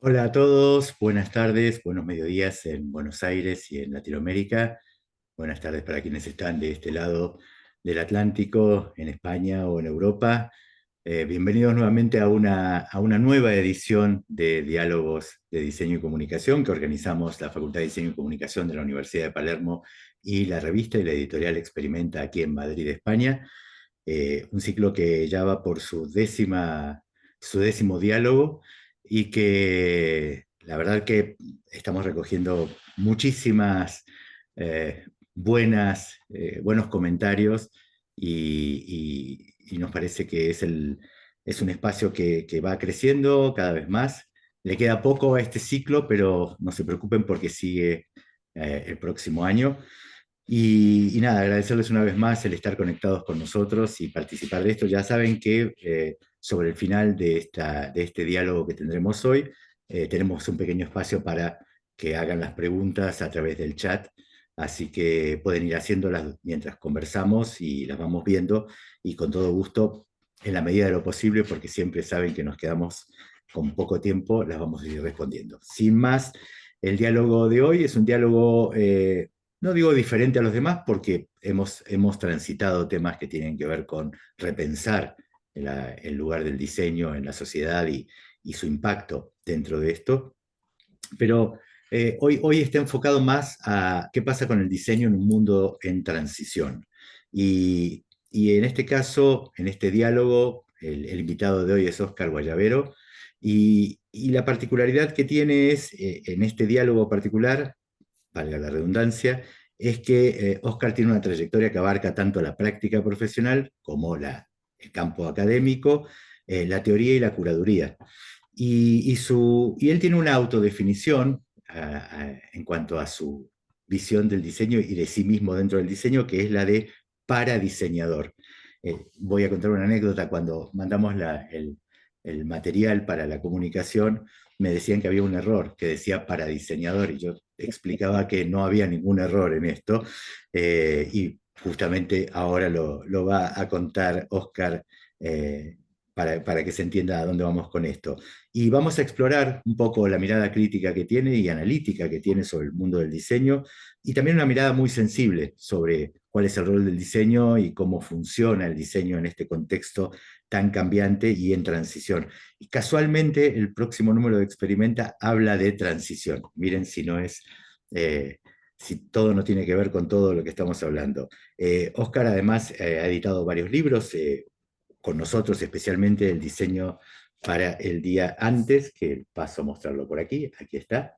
Hola a todos, buenas tardes, buenos mediodías en Buenos Aires y en Latinoamérica. Buenas tardes para quienes están de este lado del Atlántico, en España o en Europa. Bienvenidos nuevamente a una nueva edición de Diálogos de Diseño y Comunicación que organizamos la Facultad de Diseño y Comunicación de la Universidad de Palermo y la revista y la editorial Experimenta aquí en Madrid, España. Un ciclo que ya va por su décimo diálogo y que la verdad que estamos recogiendo muchísimas buenos comentarios y nos parece que es un espacio que va creciendo cada vez más. Le queda poco a este ciclo, pero no se preocupen porque sigue el próximo año. Y nada, agradecerles una vez más el estar conectados con nosotros y participar de esto. Ya saben que sobre el final de este diálogo que tendremos hoy, tenemos un pequeño espacio para que hagan las preguntas a través del chat, así que pueden ir haciéndolas mientras conversamos y las vamos viendo y con todo gusto, en la medida de lo posible, porque siempre saben que nos quedamos con poco tiempo, las vamos a ir respondiendo. Sin más, el diálogo de hoy es un diálogo no digo diferente a los demás porque hemos transitado temas que tienen que ver con repensar el lugar del diseño en la sociedad y su impacto dentro de esto, pero hoy está enfocado más a qué pasa con el diseño en un mundo en transición. Y en este caso, en este diálogo, el invitado de hoy es Óscar Guayabero, y la particularidad que tiene es, en este diálogo particular, valga la redundancia, es que Oscar tiene una trayectoria que abarca tanto la práctica profesional como el campo académico, la teoría y la curaduría. Y él tiene una autodefinición en cuanto a su visión del diseño y de sí mismo dentro del diseño, que es la de paradiseñador. Voy a contar una anécdota. Cuando mandamos el material para la comunicación, me decían que había un error, que decía para diseñador, y yo explicaba que no había ningún error en esto, y justamente ahora lo va a contar Oscar, para que se entienda a dónde vamos con esto. Y vamos a explorar un poco la mirada crítica que tiene y analítica que tiene sobre el mundo del diseño, y también una mirada muy sensible sobre cuál es el rol del diseño y cómo funciona el diseño en este contexto tan cambiante y en transición. Y casualmente el próximo número de Experimenta habla de transición. Miren si no es, si todo no tiene que ver con todo lo que estamos hablando. Oscar además ha editado varios libros, con nosotros especialmente el diseño para el día antes, que paso a mostrarlo por aquí está.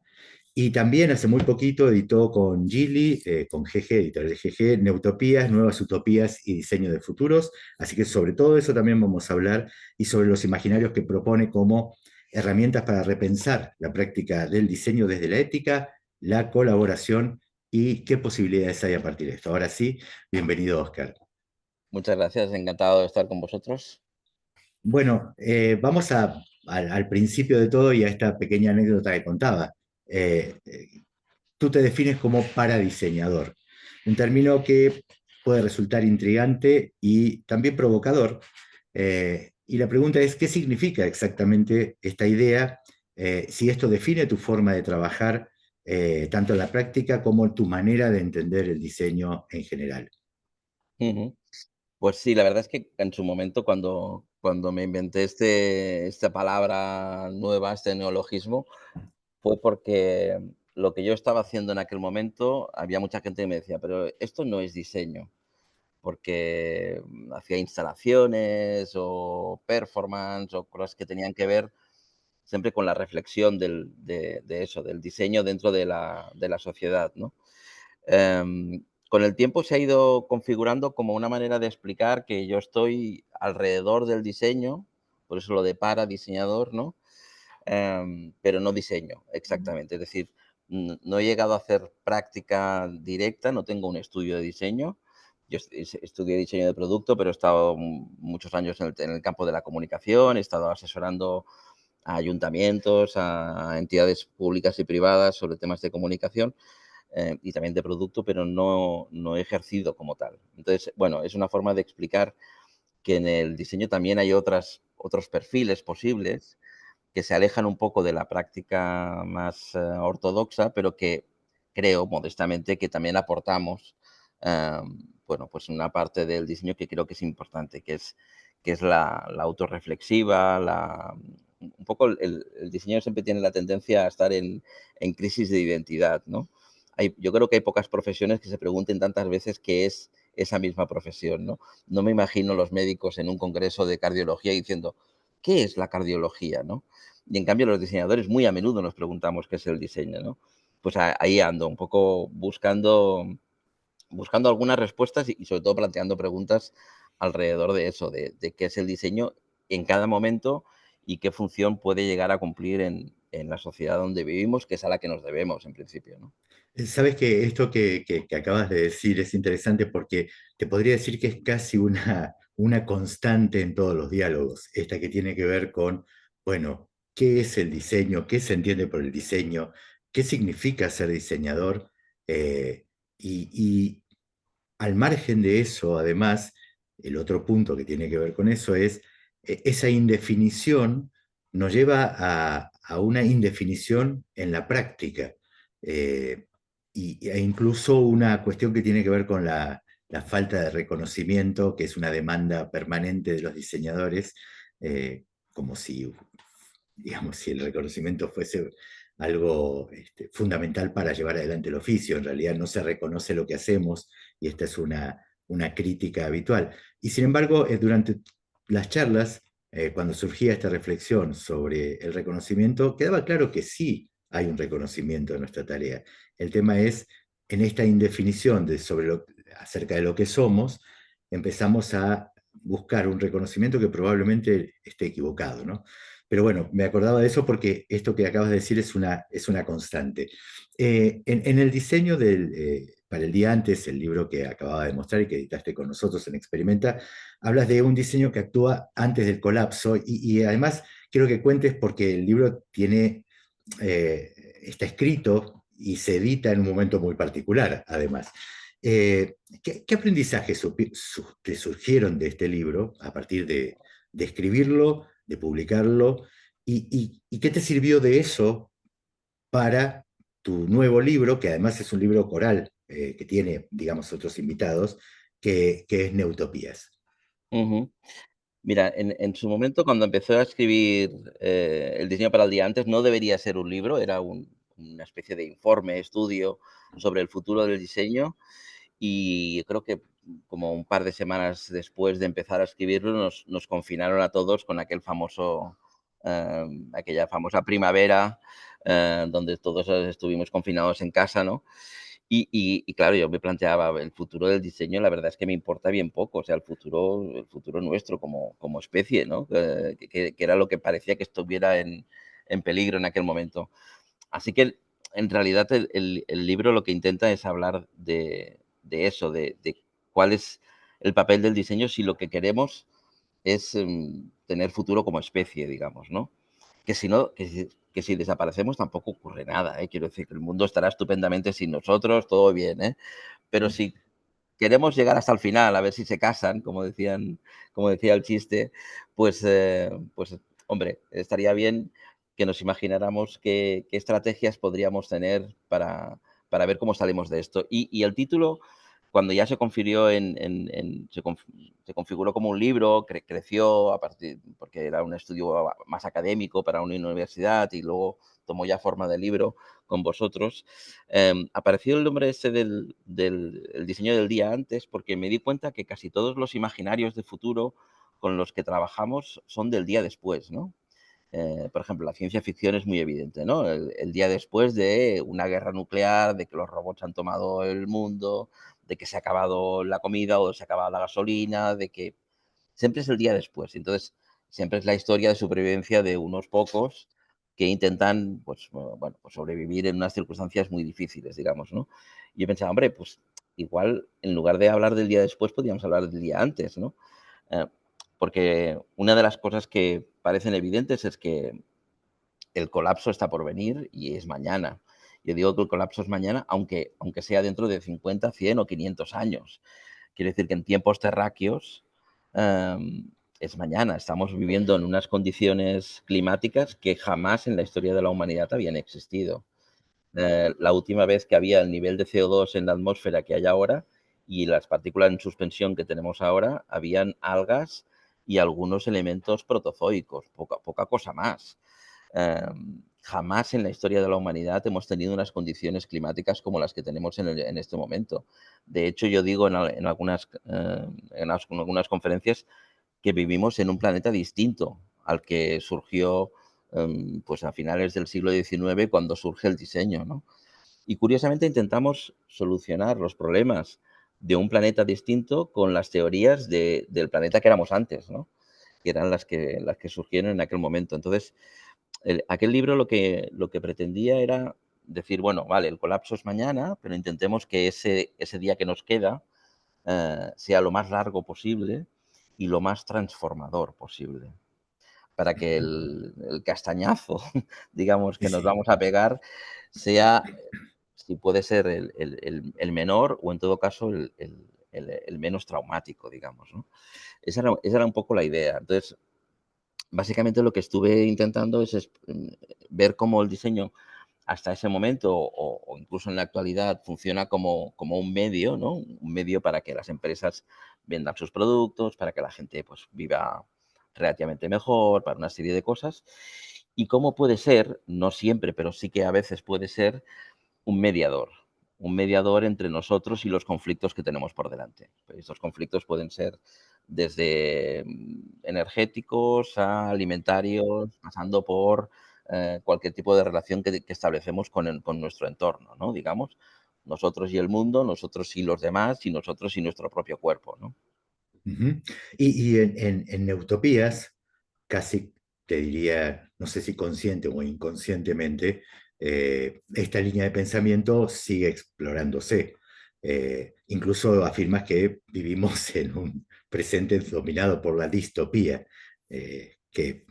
Y también hace muy poquito editó con Gili, con GG, editorial de GG, Neutopías, Nuevas Utopías y Diseño de Futuros. Así que sobre todo eso también vamos a hablar y sobre los imaginarios que propone como herramientas para repensar la práctica del diseño desde la ética, la colaboración y qué posibilidades hay a partir de esto. Ahora sí, bienvenido, Oscar. Muchas gracias, encantado de estar con vosotros. Bueno, vamos al principio de todo y a esta pequeña anécdota que contaba. Tú te defines como paradiseñador, un término que puede resultar intrigante y también provocador. Y la pregunta es, ¿qué significa exactamente esta idea? Si esto define tu forma de trabajar, tanto en la práctica como tu manera de entender el diseño en general. Ujú. Pues sí, la verdad es que en su momento cuando me inventé esta palabra nueva, este neologismo, fue porque lo que yo estaba haciendo en aquel momento, había mucha gente que me decía, pero esto no es diseño, porque hacía instalaciones o performance o cosas que tenían que ver siempre con la reflexión de eso, del diseño dentro de la sociedad, ¿no? Con el tiempo se ha ido configurando como una manera de explicar que yo estoy alrededor del diseño, por eso lo de para diseñador, ¿no? Pero no diseño exactamente. Es decir, no he llegado a hacer práctica directa, no tengo un estudio de diseño. Yo estudié diseño de producto, pero he estado muchos años en el campo de la comunicación, he estado asesorando a ayuntamientos, a entidades públicas y privadas sobre temas de comunicación y también de producto, pero no he ejercido como tal. Entonces, bueno, es una forma de explicar que en el diseño también hay otros perfiles posibles que se alejan un poco de la práctica más ortodoxa, pero que creo modestamente que también aportamos, bueno, pues una parte del diseño que creo que es importante, que es la autorreflexiva, un poco el diseño siempre tiene la tendencia a estar en crisis de identidad, ¿no? Yo creo que hay pocas profesiones que se pregunten tantas veces qué es esa misma profesión, ¿no? No me imagino los médicos en un congreso de cardiología diciendo, ¿qué es la cardiología, no? Y en cambio los diseñadores muy a menudo nos preguntamos qué es el diseño, ¿no? Pues ahí ando, un poco buscando algunas respuestas y sobre todo planteando preguntas alrededor de eso, de qué es el diseño en cada momento y qué función puede llegar a cumplir en la sociedad donde vivimos, que es a la que nos debemos en principio, ¿no? Sabes que esto que acabas de decir es interesante porque te podría decir que es casi una constante en todos los diálogos, esta que tiene que ver con, bueno, ¿qué es el diseño? ¿Qué se entiende por el diseño? ¿Qué significa ser diseñador? Y al margen de eso, además, el otro punto que tiene que ver con eso es esa indefinición nos lleva a una indefinición en la práctica eh, e incluso una cuestión que tiene que ver con la falta de reconocimiento, que es una demanda permanente de los diseñadores, como si, digamos, si el reconocimiento fuese algo fundamental para llevar adelante el oficio. En realidad no se reconoce lo que hacemos y esta es una crítica habitual. Y sin embargo, durante las charlas, cuando surgía esta reflexión sobre el reconocimiento, quedaba claro que sí hay un reconocimiento de nuestra tarea. El tema es, en esta indefinición acerca de lo que somos, empezamos a buscar un reconocimiento que probablemente esté equivocado, ¿no? Pero bueno, me acordaba de eso porque esto que acabas de decir es una constante. En el diseño para el día antes, el libro que acababa de mostrar y que editaste con nosotros en Experimenta, hablas de un diseño que actúa antes del colapso y además quiero que cuentes porque el libro está escrito y se edita en un momento muy particular, además. ¿Qué aprendizajes te surgieron de este libro a partir de escribirlo, de publicarlo? Y qué te sirvió de eso para tu nuevo libro, que además es un libro coral, que tiene, digamos, otros invitados, que es Neutopías? Ujú. Mira, en su momento, cuando empezó a escribir el diseño para el día antes, no debería ser un libro, era una especie de informe, estudio sobre el futuro del diseño. Y creo que como un par de semanas después de empezar a escribirlo, nos confinaron a todos con aquella famosa primavera, donde todos estuvimos confinados en casa, ¿no? Y claro, yo me planteaba el futuro del diseño, la verdad es que me importa bien poco, o sea, el futuro nuestro como especie, ¿no? Que era lo que parecía que estuviera en peligro en aquel momento. Así que en realidad el libro lo que intenta es hablar de eso, de cuál es el papel del diseño si lo que queremos es tener futuro como especie, digamos, ¿no? Que si no, que si desaparecemos tampoco ocurre nada, ¿eh? Quiero decir que el mundo estará estupendamente sin nosotros, todo bien, ¿eh? Pero si queremos llegar hasta el final, a ver si se casan, como decía el chiste, pues hombre, estaría bien que nos imagináramos qué estrategias podríamos tener para ver cómo salimos de esto. Y el título, cuando ya se confirió se configuró como un libro, creció a partir, porque era un estudio más académico para una universidad y luego tomó ya forma de libro con vosotros. Apareció el nombre ese del el diseño del día antes, porque me di cuenta que casi todos los imaginarios de futuro con los que trabajamos son del día después, ¿no? Por ejemplo, la ciencia ficción es muy evidente, ¿no? El día después de una guerra nuclear, de que los robots han tomado el mundo, de que se ha acabado la comida o se ha acabado la gasolina, de que siempre es el día después. Entonces, siempre es la historia de supervivencia de unos pocos que intentan, pues, bueno, pues sobrevivir en unas circunstancias muy difíciles, digamos, ¿no? Y yo pensaba, hombre, pues igual en lugar de hablar del día después, podríamos hablar del día antes, ¿no? Eh, Porque una de las cosas que parecen evidentes es que el colapso está por venir y es mañana. Yo digo que el colapso es mañana, aunque sea dentro de 50, 100 o 500 años. Quiere decir que en tiempos terráqueos, es mañana. Estamos viviendo en unas condiciones climáticas que jamás en la historia de la humanidad habían existido. La última vez que había el nivel de CO2 en la atmósfera que hay ahora y las partículas en suspensión que tenemos ahora, habían algas y algunos elementos protozoicos, poca cosa más. Jamás en la historia de la humanidad hemos tenido unas condiciones climáticas como las que tenemos en este momento. De hecho, yo digo en algunas conferencias que vivimos en un planeta distinto al que surgió pues a finales del siglo XIX cuando surge el diseño, ¿no? Y curiosamente intentamos solucionar los problemas de un planeta distinto con las teorías del planeta que éramos antes, ¿no? Que eran las que surgieron en aquel momento. Entonces, aquel libro lo que pretendía era decir, bueno, vale, el colapso es mañana, pero intentemos que ese día que nos queda sea lo más largo posible y lo más transformador posible, para que Ujú. el castañazo, digamos, Sí, que nos sí. vamos a pegar sea, si puede ser el menor o en todo caso el menos traumático, digamos, ¿no? Esa era un poco la idea. Entonces, básicamente lo que estuve intentando ver cómo el diseño hasta ese momento o incluso en la actualidad funciona como un medio, ¿no? Un medio para que las empresas vendan sus productos, para que la gente pues viva relativamente mejor, para una serie de cosas. Y cómo puede ser, no siempre, pero sí que a veces puede ser un mediador entre nosotros y los conflictos que tenemos por delante. Estos conflictos pueden ser desde energéticos a alimentarios, pasando por cualquier tipo de relación que establecemos con nuestro entorno, ¿no? Digamos, nosotros y el mundo, nosotros y los demás, y nosotros y nuestro propio cuerpo, ¿no? Ujú. Y en Utopías, casi te diría, no sé si consciente o inconscientemente, esta línea de pensamiento sigue explorándose. Incluso afirmas que vivimos en un presente dominado por la distopía, que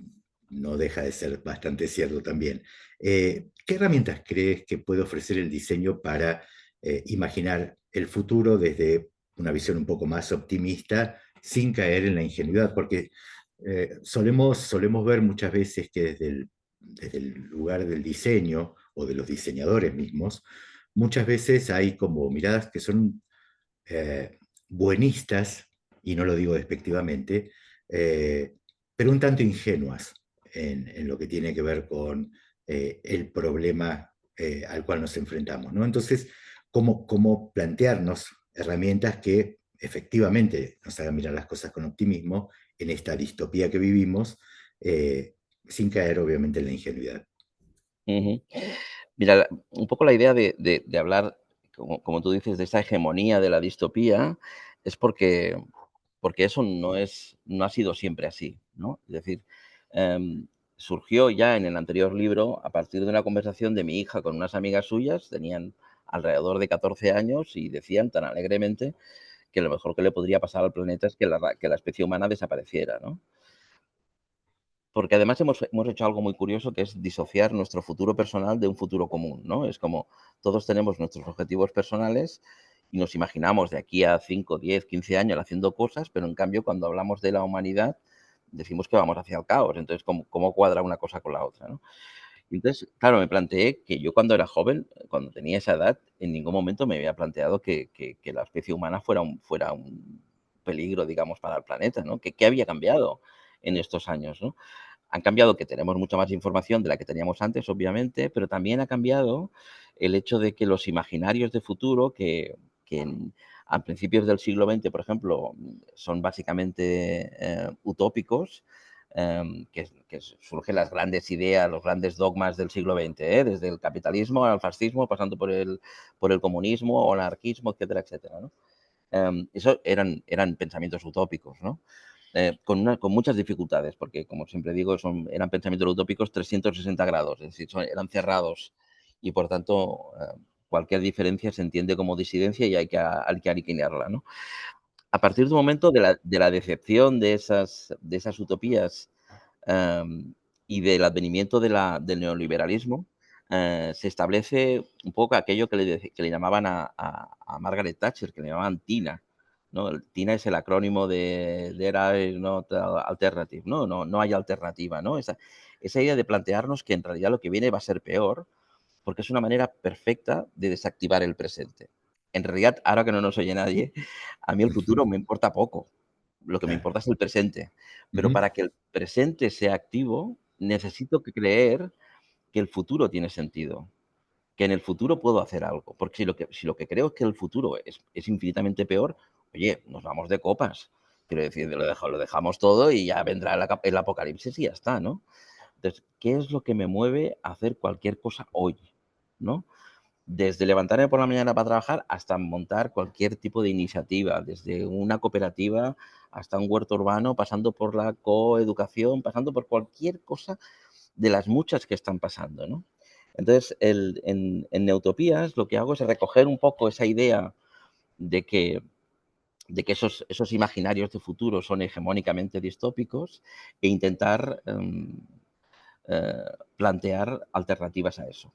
no deja de ser bastante cierto también. ¿Qué herramientas crees que puede ofrecer el diseño para imaginar el futuro desde una visión un poco más optimista, sin caer en la ingenuidad? Porque solemos ver muchas veces que desde el lugar del diseño o de los diseñadores mismos, muchas veces hay como miradas que son buenistas, y no lo digo despectivamente, eh, pero un tanto ingenuas en lo que tiene que ver con el problema al cual nos enfrentamos, ¿no? Entonces, ¿cómo plantearnos herramientas que efectivamente nos hagan mirar las cosas con optimismo en esta distopía que vivimos, sin caer obviamente en la ingenuidad? Ujú. Mira, un poco la idea de hablar, como tú dices, de esa hegemonía de la distopía, es porque eso no ha sido siempre así, ¿no? Es decir, em, surgió ya en el anterior libro a partir de una conversación de mi hija con unas amigas suyas, tenían alrededor de 14 años y decían tan alegremente que lo mejor que le podría pasar al planeta es que la especie humana desapareciera, ¿no? Porque además hemos hecho algo muy curioso, que es disociar nuestro futuro personal de un futuro común, ¿no? Es como todos tenemos nuestros objetivos personales y nos imaginamos de aquí a 5, 10, 15 años haciendo cosas, pero en cambio cuando hablamos de la humanidad decimos que vamos hacia el caos. Entonces, ¿cómo cuadra una cosa con la otra, no? Y entonces, claro, me planteé que yo cuando era joven, cuando tenía esa edad, en ningún momento me había planteado que la especie humana fuera un peligro, digamos, para el planeta, ¿no? ¿Qué había cambiado en estos años, no? Han cambiado que tenemos mucha más información de la que teníamos antes, obviamente, pero también ha cambiado el hecho de que los imaginarios de futuro a principios del siglo XX, por ejemplo, son básicamente utópicos, que surgen las grandes ideas, los grandes dogmas del siglo XX, desde el capitalismo al fascismo, pasando por el comunismo o el anarquismo, etcétera, etcétera, ¿no? Eso eran pensamientos utópicos, ¿no? Con muchas dificultades, porque, como siempre digo, eran pensamientos utópicos 360 grados, es decir, eran cerrados y, por tanto, cualquier diferencia se entiende como disidencia y hay que alinearla, ¿no? A partir de un momento de la decepción de esas utopías em, y del advenimiento del neoliberalismo, se establece un poco aquello que le llamaban a Margaret Thatcher, que le llamaban Tina, ¿no? El TINA es el acrónimo de There is not alternative, ¿no? No hay alternativa, ¿no? Esa idea de plantearnos que en realidad lo que viene va a ser peor, porque es una manera perfecta de desactivar el presente. En realidad, ahora que no nos oye nadie, a mí el Ujú, futuro me importa poco. Lo que me claro. importa es el presente. Pero Ujú, para que el presente sea activo, necesito que creer que el futuro tiene sentido, que en el futuro puedo hacer algo. Porque si lo que creo es que el futuro es infinitamente peor, oye, nos vamos de copas. Quiero decir, lo dejamos todo y ya vendrá el apocalipsis y ya está, ¿no? Entonces, ¿qué es lo que me mueve a hacer cualquier cosa hoy? ¿No? Desde levantarme por la mañana para trabajar hasta montar cualquier tipo de iniciativa, desde una cooperativa hasta un huerto urbano, pasando por la coeducación, pasando por cualquier cosa de las muchas que están pasando, ¿no? Entonces, en Neutopías lo que hago es recoger un poco esa idea de que, esos imaginarios de futuro son hegemónicamente distópicos e intentar plantear alternativas a eso.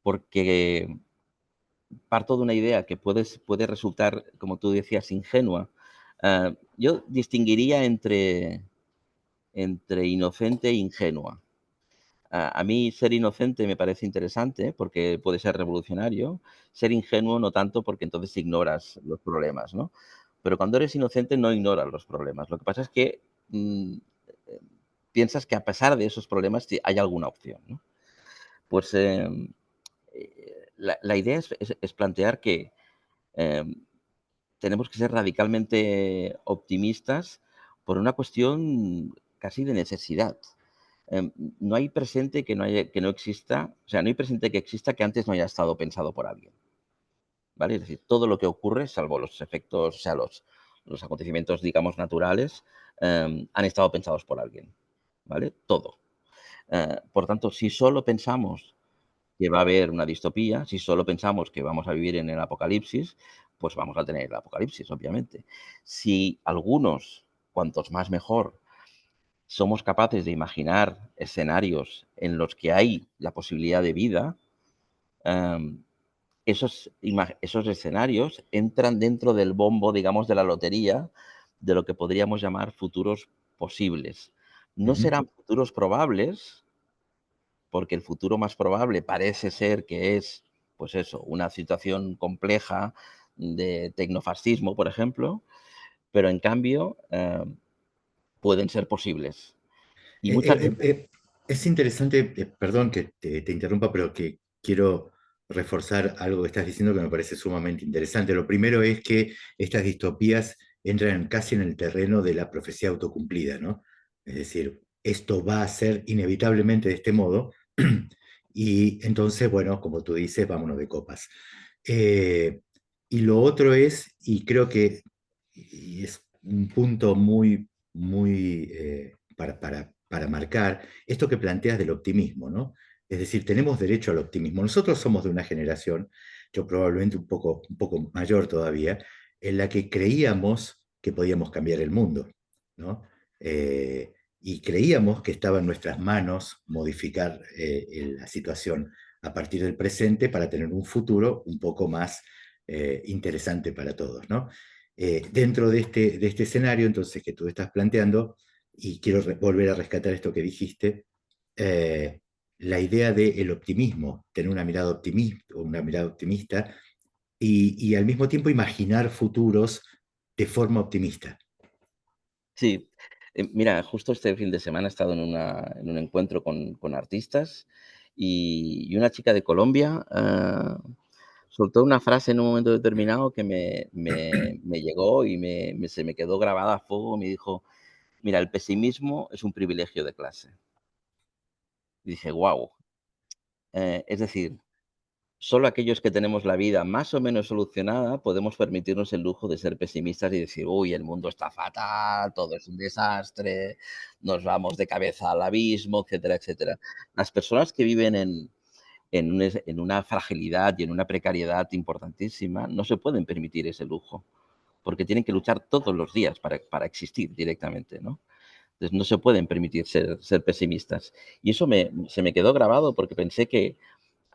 Porque parto de una idea que puede resultar, como tú decías, ingenua. Yo distinguiría entre inocente e ingenua. A mí ser inocente me parece interesante porque puede ser revolucionario. Ser ingenuo no tanto porque entonces ignoras los problemas, ¿no? Pero cuando eres inocente no ignoras los problemas. Lo que pasa es que eh, piensas que a pesar de esos problemas sí hay alguna opción, ¿no? Pues la idea es plantear que em, tenemos que ser radicalmente optimistas por una cuestión casi de necesidad. No hay presente que no exista, o sea, no hay presente que exista que antes no haya estado pensado por alguien, ¿vale? Es decir, todo lo que ocurre, salvo los efectos, o sea, los acontecimientos, digamos, naturales, han estado pensados por alguien, ¿vale? Todo. Por tanto, si solo pensamos que va a haber una distopía, si solo pensamos que vamos a vivir en el apocalipsis, pues vamos a tener el apocalipsis, obviamente. Si algunos, cuantos más mejor, somos capaces de imaginar escenarios en los que hay la posibilidad de vida, em, esos escenarios entran dentro del bombo, digamos, de la lotería de lo que podríamos llamar futuros posibles. No ujú. serán futuros probables, porque el futuro más probable parece ser que es, pues eso, una situación compleja de tecnofascismo, por ejemplo, pero en cambio pueden ser posibles. Y Eh, muchas eh, veces, eh, es interesante, perdón que te interrumpa, pero que quiero reforzar algo que estás diciendo que me parece sumamente interesante. Lo primero es que estas distopías entran casi en el terreno de la profecía autocumplida, ¿no? Es decir, esto va a ser inevitablemente de este modo, y entonces, bueno, como tú dices, vámonos de copas. Eh, y lo otro es, y creo que y es un punto muy para marcar, esto que planteas del optimismo, ¿no? Es decir, tenemos derecho al optimismo. Nosotros somos de una generación, yo probablemente un poco mayor todavía, en la que creíamos que podíamos cambiar el mundo, ¿no? Y creíamos que estaba en nuestras manos modificar la situación a partir del presente para tener un futuro un poco más interesante para todos, ¿no? Dentro de este escenario, entonces, que tú estás planteando, y quiero volver a rescatar esto que dijiste, eh, la idea del optimismo, tener una mirada optimista y al mismo tiempo imaginar futuros de forma optimista. sí, mira, justo este fin de semana he estado en un encuentro con artistas y una chica de Colombia soltó una frase en un momento determinado que me llegó y se me quedó grabada a fuego. Me dijo, mira, el pesimismo es un privilegio de clase. Y dije, wow. Es decir, solo aquellos que tenemos la vida más o menos solucionada podemos permitirnos el lujo de ser pesimistas y decir, uy, el mundo está fatal, todo es un desastre, nos vamos de cabeza al abismo, etcétera, etcétera. Las personas que viven en una fragilidad y en una precariedad importantísima no se pueden permitir ese lujo, porque tienen que luchar todos los días para existir directamente, ¿no? Entonces no se pueden permitir ser pesimistas. Y eso se me quedó grabado porque pensé que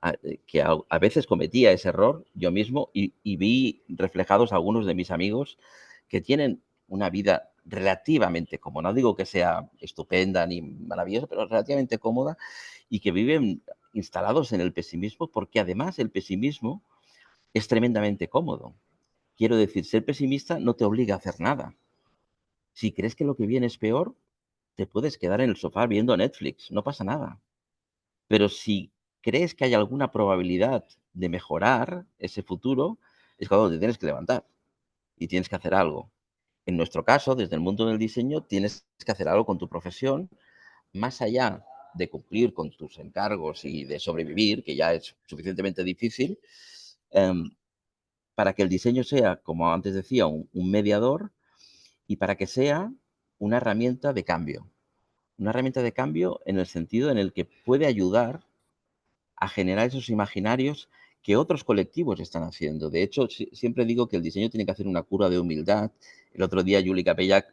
a veces cometía ese error yo mismo y vi reflejados algunos de mis amigos que tienen una vida relativamente cómoda, no digo que sea estupenda ni maravillosa, pero relativamente cómoda, y que viven instalados en el pesimismo, porque además el pesimismo es tremendamente cómodo. Quiero decir, ser pesimista no te obliga a hacer nada. Si crees que lo que viene es peor, te puedes quedar en el sofá viendo Netflix, no pasa nada. Pero si crees que hay alguna probabilidad de mejorar ese futuro, es cuando te tienes que levantar y tienes que hacer algo. En nuestro caso, desde el mundo del diseño, tienes que hacer algo con tu profesión, más allá de cumplir con tus encargos y de sobrevivir, que ya es suficientemente difícil, em, para que el diseño sea, como antes decía, un mediador y para que sea una herramienta de cambio. Una herramienta de cambio en el sentido en el que puede ayudar a generar esos imaginarios que otros colectivos están haciendo. De hecho, siempre digo que el diseño tiene que hacer una cura de humildad. El otro día, Juli Capella,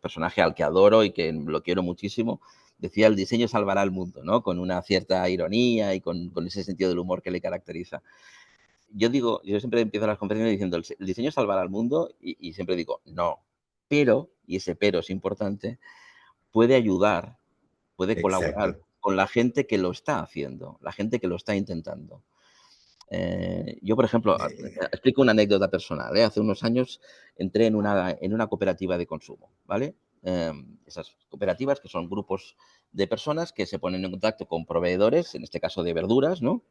personaje al que adoro y que lo quiero muchísimo, decía el diseño salvará al mundo, ¿no? Con una cierta ironía y con ese sentido del humor que le caracteriza. Yo digo, yo siempre empiezo las conferencias diciendo, el diseño salvará al mundo y siempre digo, no. Pero, y ese pero es importante, puede ayudar, puede colaborar Exacto. con la gente que lo está haciendo, la gente que lo está intentando. Yo, por ejemplo, Eh, explico una anécdota personal, ¿eh? Hace unos años entré en una cooperativa de consumo, ¿vale? Esas cooperativas que son grupos de personas que se ponen en contacto con proveedores, en este caso de verduras, ¿no?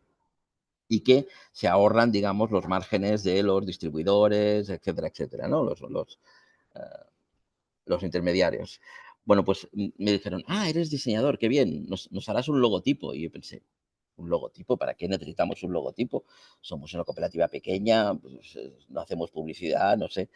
Y que se ahorran, digamos, los márgenes de los distribuidores, etcétera, etcétera, ¿no? Eh, los intermediarios. Bueno, pues me dijeron, ah, eres diseñador, qué bien, nos harás un logotipo. Y yo pensé, ¿un logotipo? ¿Para qué necesitamos un logotipo? Somos una cooperativa pequeña, pues, no hacemos publicidad, no sé.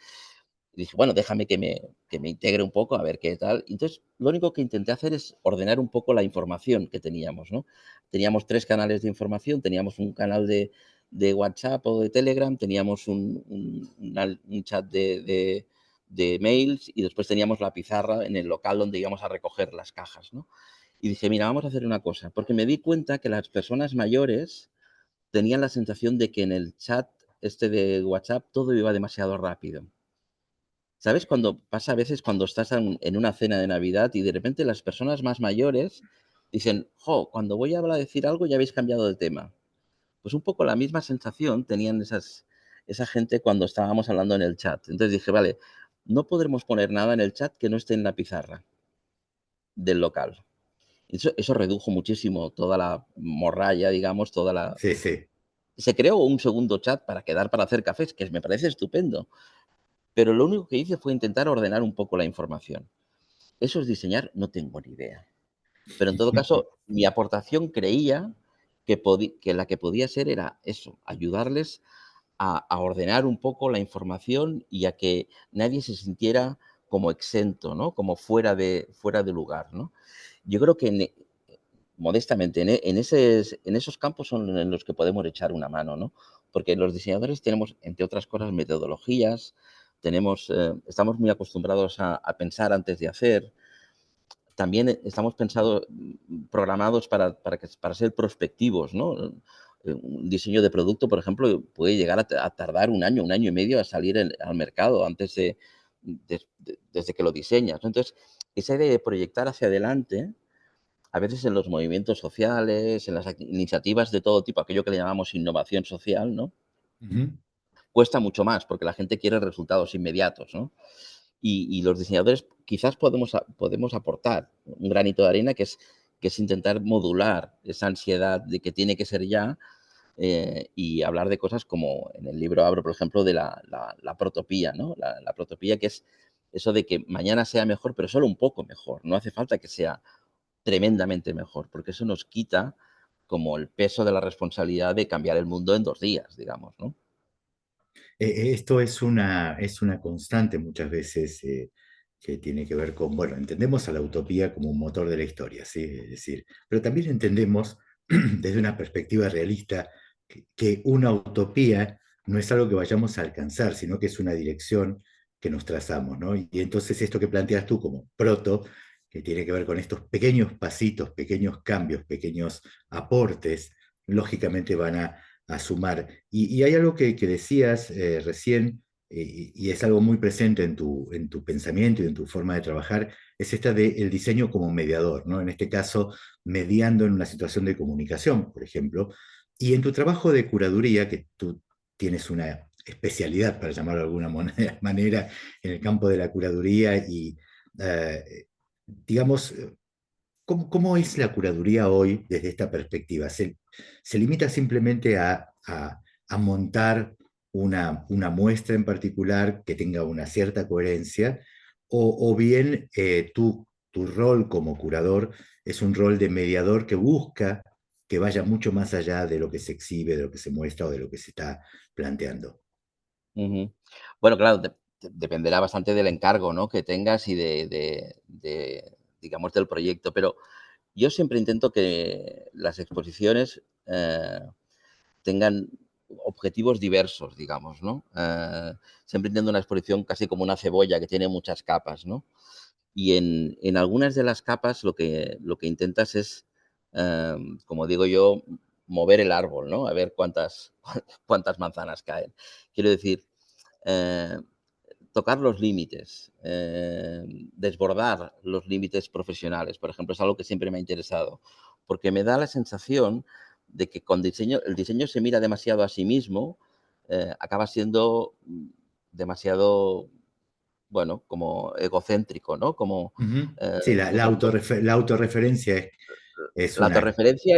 Y dije, bueno, déjame que me integre un poco, a ver qué tal. Y entonces, lo único que intenté hacer es ordenar un poco la información que teníamos, ¿no? Teníamos 3 canales de información, teníamos un canal de WhatsApp o de Telegram, teníamos un chat de mails y después teníamos la pizarra en el local donde íbamos a recoger las cajas, ¿no? Y dije, mira, vamos a hacer una cosa, porque me di cuenta que las personas mayores tenían la sensación de que en el chat este de WhatsApp todo iba demasiado rápido. ¿Sabes? Cuando pasa a veces cuando estás en una cena de Navidad y de repente las personas más mayores dicen, jo, cuando voy a hablar decir algo ya habéis cambiado de tema. Pues un poco la misma sensación tenían esa gente cuando estábamos hablando en el chat. Entonces dije, vale, no podremos poner nada en el chat que no esté en la pizarra del local. Eso redujo muchísimo toda la morralla, digamos, toda la... sí, sí. Se creó un segundo chat para quedar para hacer cafés, que me parece estupendo. Pero lo único que hice fue intentar ordenar un poco la información. ¿Eso es diseñar? No tengo ni idea. Pero en todo caso, mi aportación creía que la que podía ser era eso, ayudarles a ordenar un poco la información y a que nadie se sintiera como exento, ¿no? Como fuera de lugar, ¿no? Yo creo que modestamente, en esos campos son en los que podemos echar una mano, ¿no? Porque los diseñadores tenemos, entre otras cosas, metodologías, estamos muy acostumbrados a pensar antes de hacer. También estamos programados para ser prospectivos, ¿no? Un diseño de producto, por ejemplo, puede llegar a tardar un año y medio a salir al mercado antes desde que lo diseñas, ¿no? Entonces, esa idea de proyectar hacia adelante, a veces en los movimientos sociales, en las iniciativas de todo tipo, aquello que le llamamos innovación social, ¿no? Ujú. Cuesta mucho más porque la gente quiere resultados inmediatos, ¿no? Y los diseñadores quizás podemos aportar un granito de arena que es intentar modular esa ansiedad de que tiene que ser ya y hablar de cosas como en el libro hablo, por ejemplo, de la protopía, ¿no? La protopía que es eso de que mañana sea mejor, pero solo un poco mejor. No hace falta que sea tremendamente mejor, porque eso nos quita como el peso de la responsabilidad de cambiar el mundo en 2 días, digamos, ¿no? Esto es una constante muchas veces que tiene que ver con, bueno, entendemos a la utopía como un motor de la historia, ¿sí? Es decir, pero también entendemos desde una perspectiva realista que una utopía no es algo que vayamos a alcanzar, sino que es una dirección que nos trazamos, ¿no? Y entonces esto que planteas tú como proto, que tiene que ver con estos pequeños pasitos, pequeños cambios, pequeños aportes, lógicamente van a sumar. Y hay algo que decías recién y es algo muy presente en tu pensamiento y en tu forma de trabajar, es esta del diseño como mediador, ¿no? En este caso, mediando en una situación de comunicación, por ejemplo, y en tu trabajo de curaduría, que tú tienes una especialidad, para llamarlo de alguna manera, en el campo de la curaduría y, digamos, ¿cómo es la curaduría hoy desde esta perspectiva? Se limita simplemente a montar una muestra en particular que tenga una cierta coherencia? O bien tu rol como curador es un rol de mediador que busca que vaya mucho más allá de lo que se exhibe, de lo que se muestra o de lo que se está planteando? Ujú. Bueno, claro, dependerá bastante del encargo, ¿no?, que tengas y digamos, del proyecto, pero yo siempre intento que las exposiciones, tengan objetivos diversos, digamos, ¿no? Siempre intento una exposición casi como una cebolla que tiene muchas capas, ¿no? Y en algunas de las capas lo que intentas es, como digo yo, mover el árbol, ¿no? A ver cuántas cuántas manzanas caen. Quiero decir, eh, tocar los límites, desbordar los límites profesionales, por ejemplo, es algo que siempre me ha interesado, porque me da la sensación de que con diseño el diseño se mira demasiado a sí mismo, acaba siendo, demasiado, bueno, como egocéntrico, ¿no? Como, Ujú. Sí, como la autorreferencia es la autorreferencia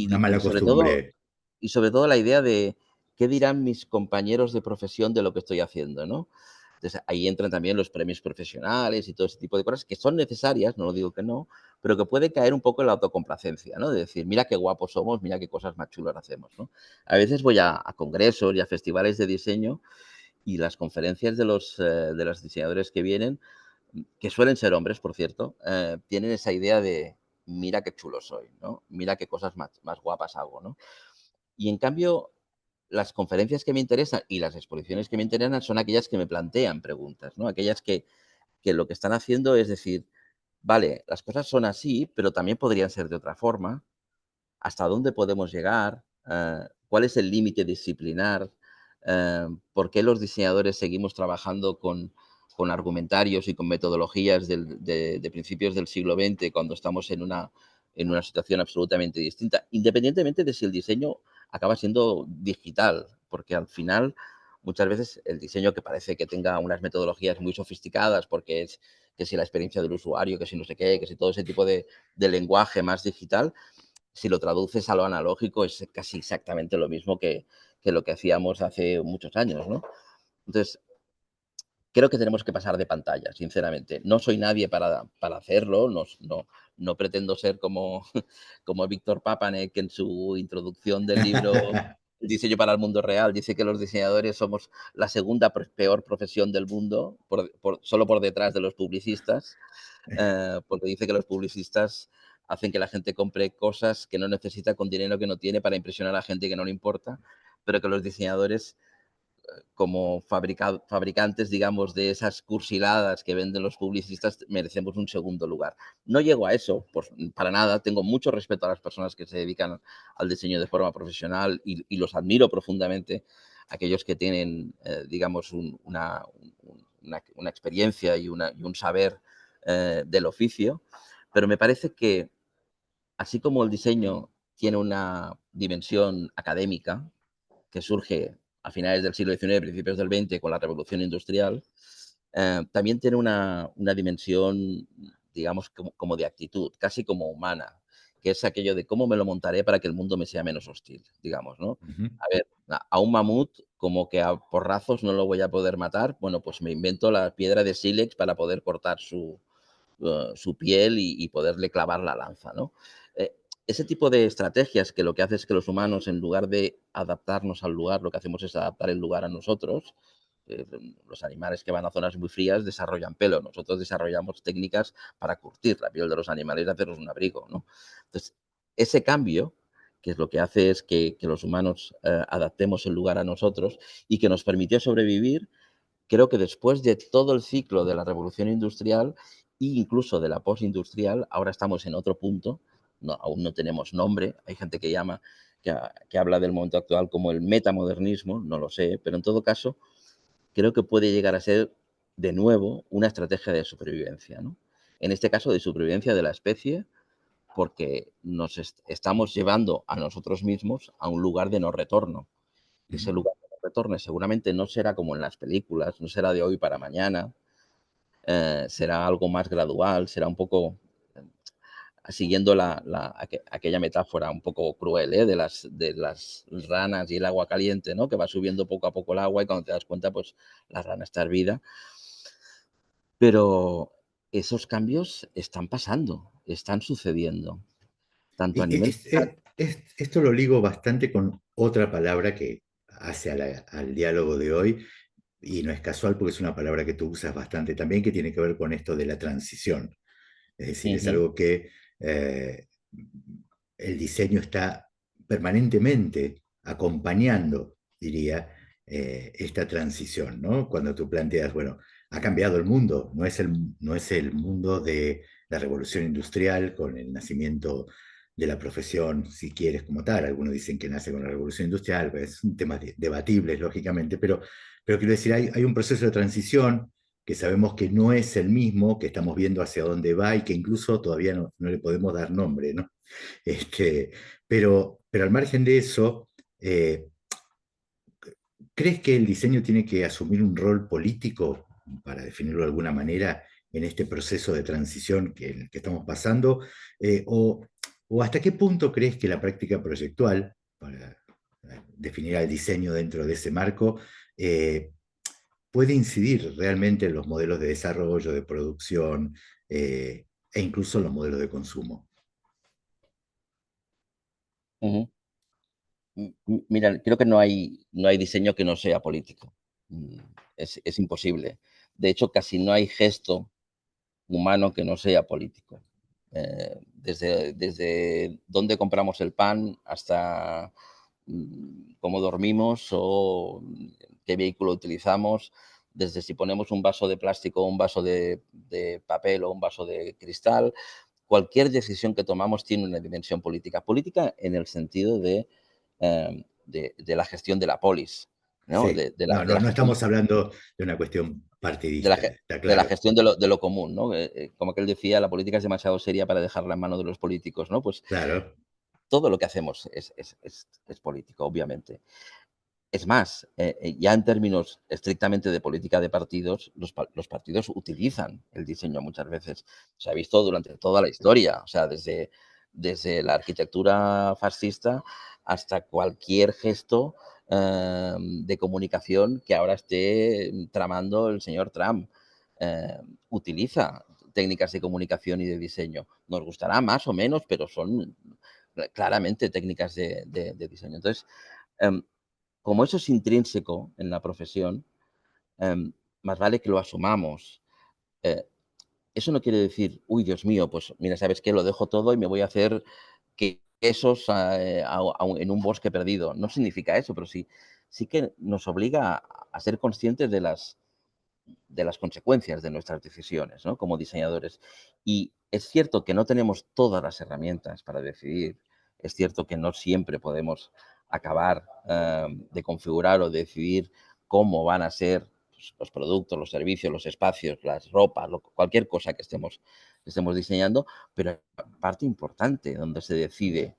una mala costumbre. y sobre todo la idea de qué dirán mis compañeros de profesión de lo que estoy haciendo, ¿no? Entonces, ahí entran también los premios profesionales y todo ese tipo de cosas que son necesarias, no lo digo que no, pero que puede caer un poco en la autocomplacencia, ¿no? De decir, mira qué guapos somos, mira qué cosas más chulas hacemos, ¿no? A veces voy a congresos y a festivales de diseño y las conferencias de los diseñadores que vienen, que suelen ser hombres, por cierto, tienen esa idea de mira qué chulo soy, ¿no? Mira qué cosas más guapas hago, ¿no? Y en cambio, las conferencias que me interesan y las exposiciones que me interesan son aquellas que me plantean preguntas, ¿no? Aquellas que lo que están haciendo es decir, vale, las cosas son así, pero también podrían ser de otra forma. ¿Hasta dónde podemos llegar? ¿Cuál es el límite disciplinar? ¿Por qué los diseñadores seguimos trabajando con argumentarios y con metodologías de principios del siglo XX cuando estamos en una situación absolutamente distinta? Independientemente de si el diseño acaba siendo digital, porque al final muchas veces el diseño que parece que tenga unas metodologías muy sofisticadas, porque es que si la experiencia del usuario, que si no sé qué, que si todo ese tipo de lenguaje más digital, si lo traduces a lo analógico, es casi exactamente lo mismo que lo que hacíamos hace muchos años, ¿no? Entonces, creo que tenemos que pasar de pantalla, sinceramente. No soy nadie para hacerlo, no pretendo ser como, como Víctor Papanek en su introducción del libro El diseño para el mundo real. Dice que los diseñadores somos la segunda peor profesión del mundo, solo por detrás de los publicistas, porque dice que los publicistas hacen que la gente compre cosas que no necesita con dinero que no tiene para impresionar a la gente que no le importa, pero que los diseñadores como fabricantes, digamos, de esas cursiladas que venden los publicistas, merecemos un segundo lugar. No llego a eso, pues, para nada. Tengo mucho respeto a las personas que se dedican al diseño de forma profesional y los admiro profundamente, aquellos que tienen, digamos, una experiencia y un saber del oficio, pero me parece que así como el diseño tiene una dimensión académica, que surge a finales del siglo XIX, principios del XX, con la revolución industrial, también tiene una dimensión, digamos, como de actitud, casi como humana, que es aquello de cómo me lo montaré para que el mundo me sea menos hostil, digamos, ¿no? Ujú. A ver, a un mamut, como que a porrazos no lo voy a poder matar, bueno, pues me invento la piedra de sílex para poder cortar su piel y poderle clavar la lanza, ¿no? Eh, ese tipo de estrategias que lo que hace es que los humanos, en lugar de adaptarnos al lugar, lo que hacemos es adaptar el lugar a nosotros. Los animales que van a zonas muy frías desarrollan pelo. Nosotros desarrollamos técnicas para curtir la piel de los animales y hacernos un abrigo, ¿no? Entonces, ese cambio, que es lo que hace es que los humanos adaptemos el lugar a nosotros y que nos permitió sobrevivir, creo que después de todo el ciclo de la revolución industrial e incluso de la postindustrial, ahora estamos en otro punto, aún no tenemos nombre, hay gente que llama, que habla del momento actual como el metamodernismo, no lo sé, pero en todo caso, creo que puede llegar a ser, de nuevo, una estrategia de supervivencia, ¿no? En este caso, de supervivencia de la especie, porque nos estamos llevando a nosotros mismos a un lugar de no retorno. Y ese Ujú. lugar de no retorno seguramente no será como en las películas, no será de hoy para mañana, será algo más gradual, será un poco siguiendo aquella metáfora un poco cruel, de las ranas y el agua caliente, ¿no? Que va subiendo poco a poco el agua y cuando te das cuenta, pues la rana está hervida. Pero esos cambios están pasando, están sucediendo, tanto a nivel social. Esto lo ligo bastante con otra palabra que hace al diálogo de hoy, y no es casual porque es una palabra que tú usas bastante también, que tiene que ver con esto de la transición. Es decir, es Ujú, algo que el diseño está permanentemente acompañando, diría, esta transición, ¿no? Cuando tú planteas, bueno, ha cambiado el mundo, no es el mundo de la revolución industrial con el nacimiento de la profesión, si quieres, como tal. Algunos dicen que nace con la revolución industrial, pues es un tema debatible, lógicamente, pero quiero decir, hay un proceso de transición que sabemos que no es el mismo, que estamos viendo hacia dónde va y que incluso todavía no le podemos dar nombre, ¿no? Este, pero al margen de eso, ¿crees que el diseño tiene que asumir un rol político, para definirlo de alguna manera, en este proceso de transición que estamos pasando? O hasta qué punto crees que la práctica proyectual, para definir al diseño dentro de ese marco, puede incidir realmente en los modelos de desarrollo, de producción, e incluso en los modelos de consumo? ujú. Mira, creo que no hay diseño que no sea político. Mm, es imposible. De hecho, casi no hay gesto humano que no sea político. Desde dónde compramos el pan hasta cómo dormimos o qué vehículo utilizamos, desde si ponemos un vaso de plástico o un vaso de papel o un vaso de cristal, cualquier decisión que tomamos tiene una dimensión política. Política en el sentido de la gestión de la polis, ¿no? Sí, De la, no, de no, la no gestión estamos hablando de una cuestión de la, partidista, ge- está de la claro, gestión de lo común, ¿no? Como que él decía, la política es demasiado seria para dejarla en manos de los políticos, ¿no? Pues claro. todo lo que hacemos es político, obviamente. Es más, ya en términos estrictamente de política de partidos, los partidos utilizan el diseño muchas veces. Se ha visto durante toda la historia, o sea, desde la arquitectura fascista hasta cualquier gesto de comunicación que ahora esté tramando el señor Trump. Utiliza técnicas de comunicación y de diseño. Nos gustará más o menos, pero son claramente técnicas de diseño. Entonces, em, como eso es intrínseco en la profesión, em, más vale que lo asumamos. Eh, Eso no quiere decir: "Uy, Dios mío, pues mira, ¿sabes qué? Lo dejo todo y me voy a hacer quesos en un bosque perdido". No significa eso, pero sí que nos obliga a ser conscientes de las consecuencias de nuestras decisiones, ¿no? Como diseñadores. Y es cierto que no tenemos todas las herramientas para decidir. Es cierto que no siempre podemos acabar de configurar o decidir cómo van a ser pues, los productos, los servicios, los espacios, las ropas, cualquier cosa que estemos diseñando, pero hay parte importante donde se decide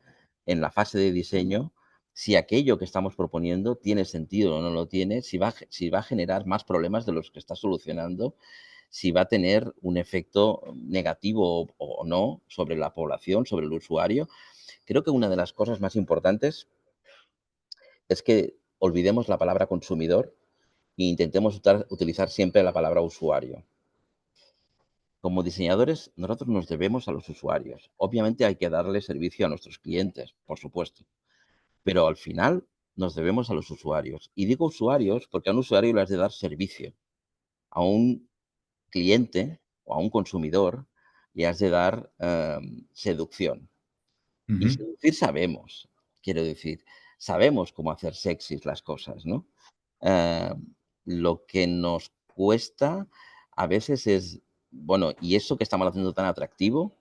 en la fase de diseño si aquello que estamos proponiendo tiene sentido o no lo tiene, si va a generar más problemas de los que está solucionando, si va a tener un efecto negativo o no sobre la población, sobre el usuario. Creo que una de las cosas más importantes es que olvidemos la palabra consumidor e intentemos utilizar siempre la palabra usuario. Como diseñadores, nosotros nos debemos a los usuarios. Obviamente hay que darle servicio a nuestros clientes, por supuesto. Pero al final nos debemos a los usuarios. Y digo usuarios porque a un usuario le has de dar servicio. A un cliente o a un consumidor le has de dar seducción. Y Ujú. seducir sabemos, quiero decir, sabemos cómo hacer sexys las cosas, ¿no? Eh, lo que nos cuesta a veces es, bueno, ¿y eso que estamos haciendo tan atractivo?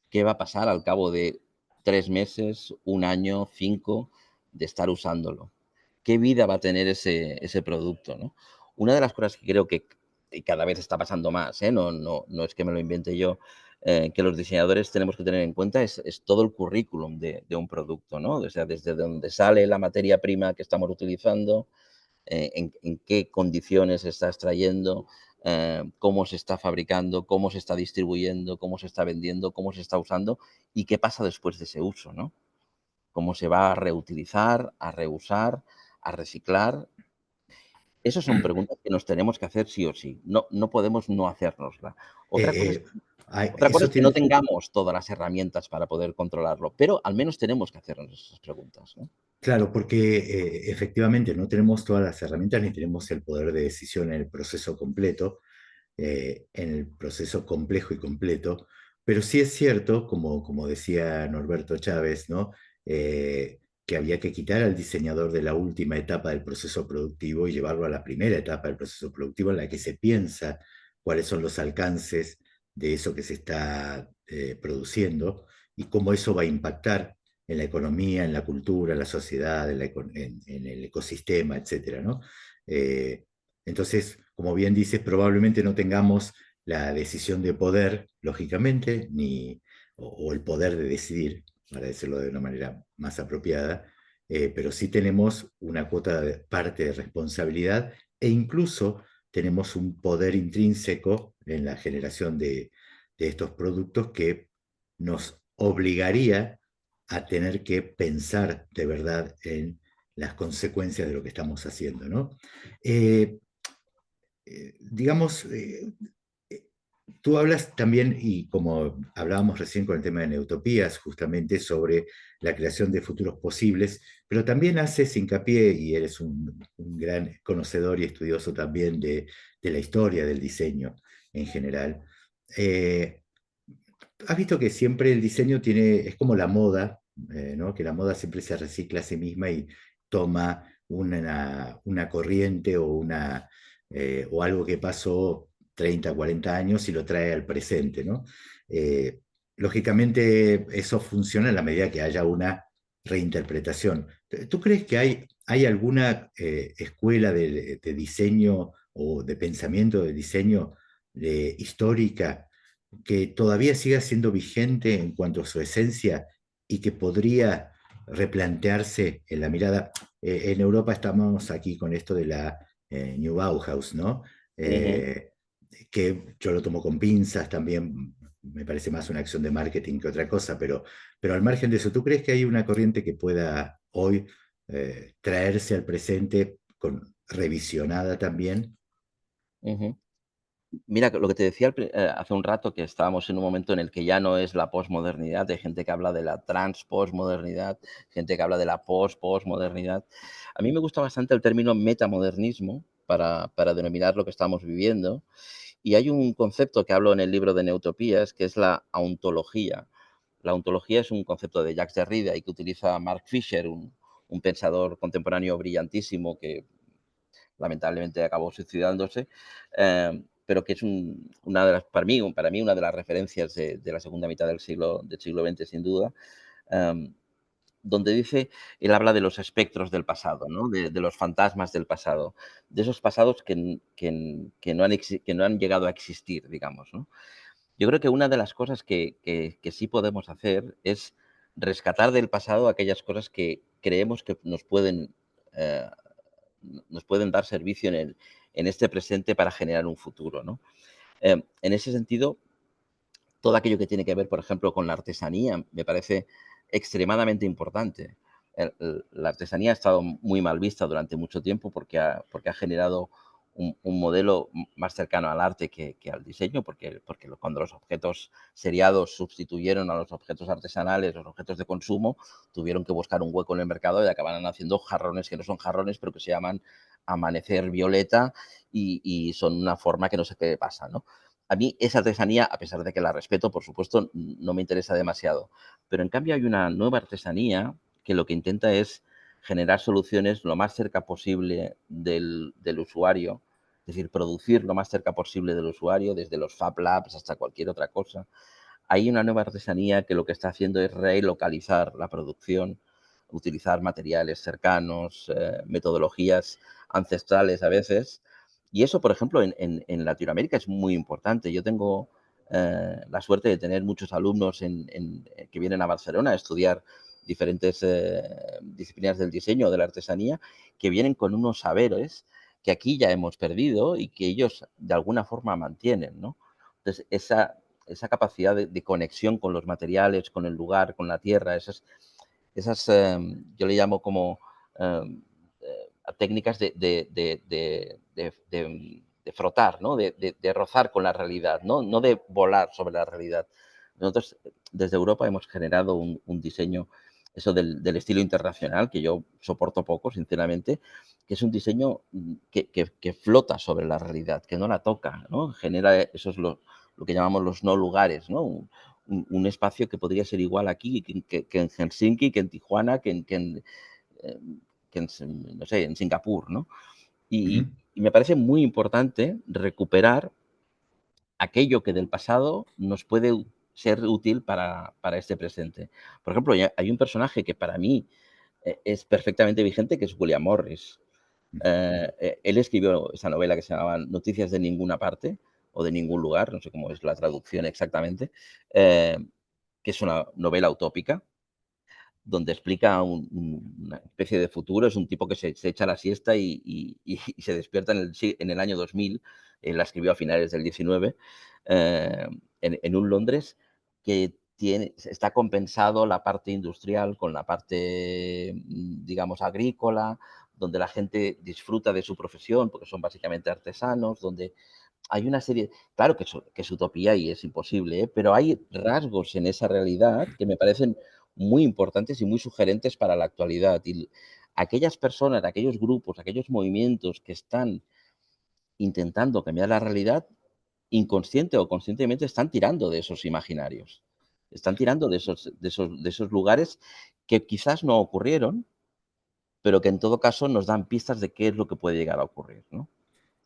¿Qué va a pasar al cabo de 3 meses, un año, 5 de estar usándolo? ¿Qué vida va a tener ese producto, no? Una de las cosas que creo que y cada vez está pasando más, ¿eh? No es que me lo invente yo, que los diseñadores tenemos que tener en cuenta es todo el currículum de un producto, ¿no? O sea, desde donde sale la materia prima que estamos utilizando, en qué condiciones se está extrayendo, cómo se está fabricando, cómo se está distribuyendo, cómo se está vendiendo, cómo se está usando y qué pasa después de ese uso, ¿no? Cómo se va a reutilizar, a reusar, a reciclar. Esas son preguntas que nos tenemos que hacer sí o sí. No podemos no hacérnosla. Otra cosa es Eh, otra cosa eso es que no tiene, tengamos todas las herramientas para poder controlarlo, pero al menos tenemos que hacernos esas preguntas, ¿no? claro, porque efectivamente no tenemos todas las herramientas ni tenemos el poder de decisión en el proceso completo, en el proceso complejo y completo, pero sí es cierto, como decía Norberto Chávez, ¿no? Que había que quitar al diseñador de la última etapa del proceso productivo y llevarlo a la primera etapa del proceso productivo en la que se piensa cuáles son los alcances de eso que se está produciendo y cómo eso va a impactar en la economía, en la cultura, en la sociedad, en el ecosistema, etcétera, ¿no? Eh, entonces, como bien dices, probablemente no tengamos la decisión de poder, lógicamente, o el poder de decidir, para decirlo de una manera más apropiada, pero sí tenemos una cuota de parte de responsabilidad e incluso tenemos un poder intrínseco en la generación de estos productos que nos obligaría a tener que pensar de verdad en las consecuencias de lo que estamos haciendo, ¿no? Eh, digamos, eh, tú hablas también, y como hablábamos recién con el tema de Neutopías, justamente sobre la creación de futuros posibles, pero también haces hincapié, y eres un gran conocedor y estudioso también de la historia del diseño en general. Eh, Has visto que siempre el diseño es como la moda, ¿no? Que la moda siempre se recicla a sí misma y toma una corriente o algo que pasó 30, 40 años y lo trae al presente, ¿no? Eh, Lógicamente eso funciona en la medida que haya una reinterpretación. ¿Tú crees que hay alguna escuela de diseño o de pensamiento de diseño histórica que todavía siga siendo vigente en cuanto a su esencia y que podría replantearse en la mirada? En Europa estamos aquí con esto de la New Bauhaus, ¿no? Ujú. Eh, que yo lo tomo con pinzas también, me parece más una acción de marketing que otra cosa, pero al margen de eso, ¿tú crees que hay una corriente que pueda hoy traerse al presente revisionada también? Ujú. Mira, lo que te decía hace un rato, que estábamos en un momento en el que ya no es la posmodernidad, hay gente que habla de la transposmodernidad, gente que habla de la posposmodernidad. A mí me gusta bastante el término metamodernismo para denominar lo que estamos viviendo. Y hay un concepto que hablo en el libro de Neutopías, que es la ontología. La ontología es un concepto de Jacques Derrida y que utiliza Mark Fisher, un pensador contemporáneo brillantísimo que lamentablemente acabó suicidándose, pero que es una de las, para mí, una de las referencias de la segunda mitad del siglo XX, sin duda, em, donde dice, él habla de los espectros del pasado, ¿no? De los fantasmas del pasado, de esos pasados que no han llegado a existir, digamos, ¿no? Yo creo que una de las cosas que sí podemos hacer es rescatar del pasado aquellas cosas que creemos que eh, nos pueden dar servicio en este presente para generar un futuro, ¿no? En ese sentido, todo aquello que tiene que ver, por ejemplo, con la artesanía, me parece extremadamente importante. La artesanía ha estado muy mal vista durante mucho tiempo porque ha generado un modelo más cercano al arte que al diseño, porque cuando los objetos seriados sustituyeron a los objetos artesanales, los objetos de consumo, tuvieron que buscar un hueco en el mercado y acabaron haciendo jarrones que no son jarrones, pero que se llaman amanecer violeta y son una forma que no sé qué pasa, ¿no? A mí esa artesanía, a pesar de que la respeto, por supuesto, no me interesa demasiado. Pero en cambio hay una nueva artesanía que lo que intenta es generar soluciones lo más cerca posible del usuario, es decir, producir lo más cerca posible del usuario, desde los Fab Labs hasta cualquier otra cosa. Hay una nueva artesanía que lo que está haciendo es relocalizar la producción, utilizar materiales cercanos, metodologías ancestrales a veces, Y eso, por ejemplo, en Latinoamérica es muy importante. Yo tengo la suerte de tener muchos alumnos que vienen a Barcelona a estudiar diferentes disciplinas del diseño o de la artesanía, que vienen con unos saberes que aquí ya hemos perdido y que ellos de alguna forma mantienen, ¿no? Entonces, esa capacidad de conexión con los materiales, con el lugar, con la tierra, yo le llamo como em, técnicas de frotar, ¿no? De rozar con la realidad, ¿no? De volar sobre la realidad. Nosotros desde Europa hemos generado un diseño, eso del estilo internacional, que yo soporto poco, sinceramente, que es un diseño que flota sobre la realidad, que no la toca, ¿no? Genera, eso es lo que llamamos los no lugares, ¿no? Un espacio que podría ser igual aquí que en Helsinki, que en Tijuana, eh, no sé, en Singapur, ¿no? Ujú, Y me parece muy importante recuperar aquello que del pasado nos puede ser útil para este presente. Por ejemplo, hay un personaje que para mí es perfectamente vigente, que es William Morris. Él escribió esa novela que se llamaba Noticias de ninguna parte o de ningún lugar, no sé cómo es la traducción exactamente, eh, que es una novela utópica, donde explica una especie de futuro. Es un tipo que se echa la siesta y se despierta en el año 2000. Él la escribió a finales del 19, en un Londres que está compensado la parte industrial con la parte, digamos, agrícola, donde la gente disfruta de su profesión, porque son básicamente artesanos, donde hay una serie, claro que es utopía y es imposible, ¿eh? Pero hay rasgos en esa realidad que me parecen muy importantes y muy sugerentes para la actualidad. Y aquellas personas, aquellos grupos, aquellos movimientos que están intentando cambiar la realidad, inconsciente o conscientemente están tirando de esos imaginarios. Están tirando de esos lugares que quizás no ocurrieron, pero que en todo caso nos dan pistas de qué es lo que puede llegar a ocurrir, ¿no?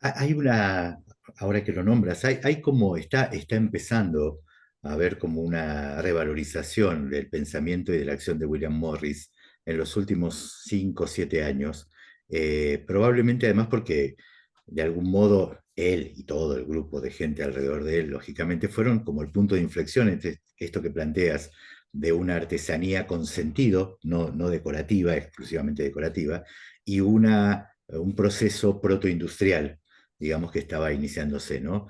Hay una, ahora que lo nombras, hay como está empezando a haber como una revalorización del pensamiento y de la acción de William Morris en los últimos 5 o 7 años. Probablemente además porque de algún modo él y todo el grupo de gente alrededor de él, lógicamente, fueron como el punto de inflexión entre esto que planteas de una artesanía con sentido, no decorativa, exclusivamente decorativa, y un proceso protoindustrial, digamos, que estaba iniciándose, ¿no?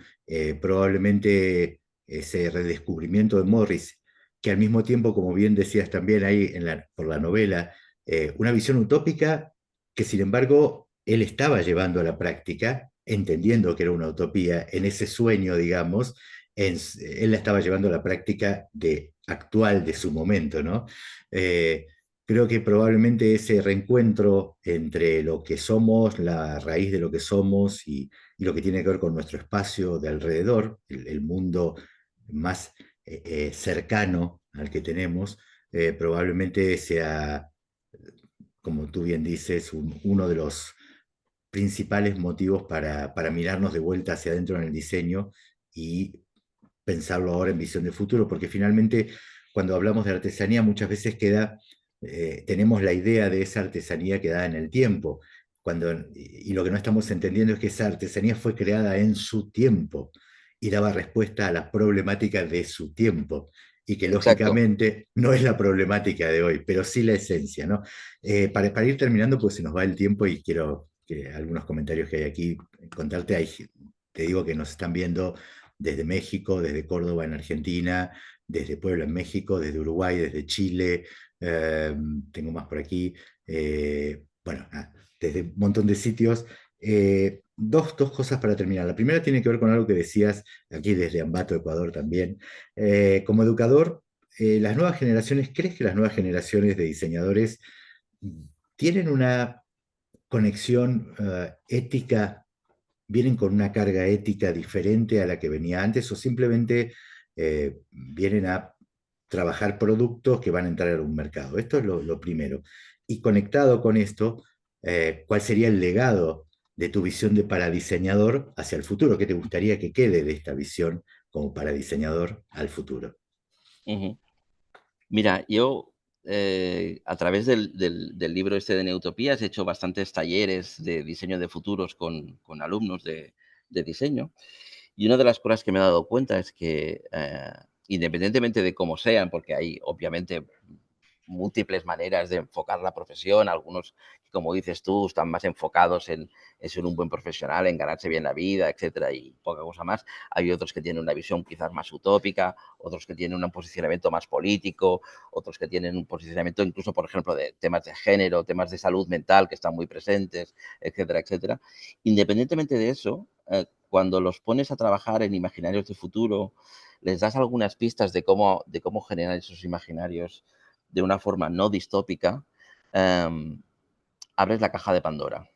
Probablemente ese redescubrimiento de Morris, que al mismo tiempo, como bien decías también ahí por la novela, una visión utópica que sin embargo él estaba llevando a la práctica, entendiendo que era una utopía, en ese sueño, digamos, él la estaba llevando a la práctica actual de su momento, ¿no? Eh, Creo que probablemente ese reencuentro entre lo que somos, la raíz de lo que somos y lo que tiene que ver con nuestro espacio de alrededor, el mundo más cercano al que tenemos, probablemente sea, como tú bien dices, uno de los principales motivos para mirarnos de vuelta hacia adentro en el diseño y pensarlo ahora en visión de futuro, porque finalmente cuando hablamos de artesanía muchas veces tenemos la idea de esa artesanía quedada en el tiempo, y lo que no estamos entendiendo es que esa artesanía fue creada en su tiempo y daba respuesta a las problemáticas de su tiempo, y que Exacto. lógicamente no es la problemática de hoy, pero sí la esencia, ¿no? Para ir terminando, pues se nos va el tiempo y quiero que algunos comentarios que hay aquí contarte. Te digo que nos están viendo desde México, desde Córdoba en Argentina, desde Puebla en México, desde Uruguay, desde Chile, eh, tengo más por aquí, bueno, desde un montón de sitios. Dos cosas para terminar. La primera tiene que ver con algo que decías aquí desde Ambato, Ecuador también. Como educador, las nuevas generaciones, ¿crees que las nuevas generaciones de diseñadores tienen una conexión ética, vienen con una carga ética diferente a la que venía antes, o simplemente vienen a trabajar productos que van a entrar a un mercado? Esto es lo primero. Y conectado con esto, ¿cuál sería el legado de tu visión de paradiseñador hacia el futuro? ¿Qué te gustaría que quede de esta visión como paradiseñador al futuro? Ujú. Mira, yo a través del libro este de Neutopías, he hecho bastantes talleres de diseño de futuros con alumnos de diseño. Y una de las cosas que me he dado cuenta es que, independientemente de cómo sean, porque hay obviamente múltiples maneras de enfocar la profesión, algunos, como dices tú, están más enfocados en ser un buen profesional, en ganarse bien la vida, etcétera, y poca cosa más. Hay otros que tienen una visión quizás más utópica, otros que tienen un posicionamiento más político, otros que tienen un posicionamiento incluso, por ejemplo, de temas de género, temas de salud mental que están muy presentes, etcétera, etcétera. Independientemente de eso, cuando los pones a trabajar en imaginarios de futuro, les das algunas pistas de cómo generar esos imaginarios de una forma no distópica, em, abres la caja de Pandora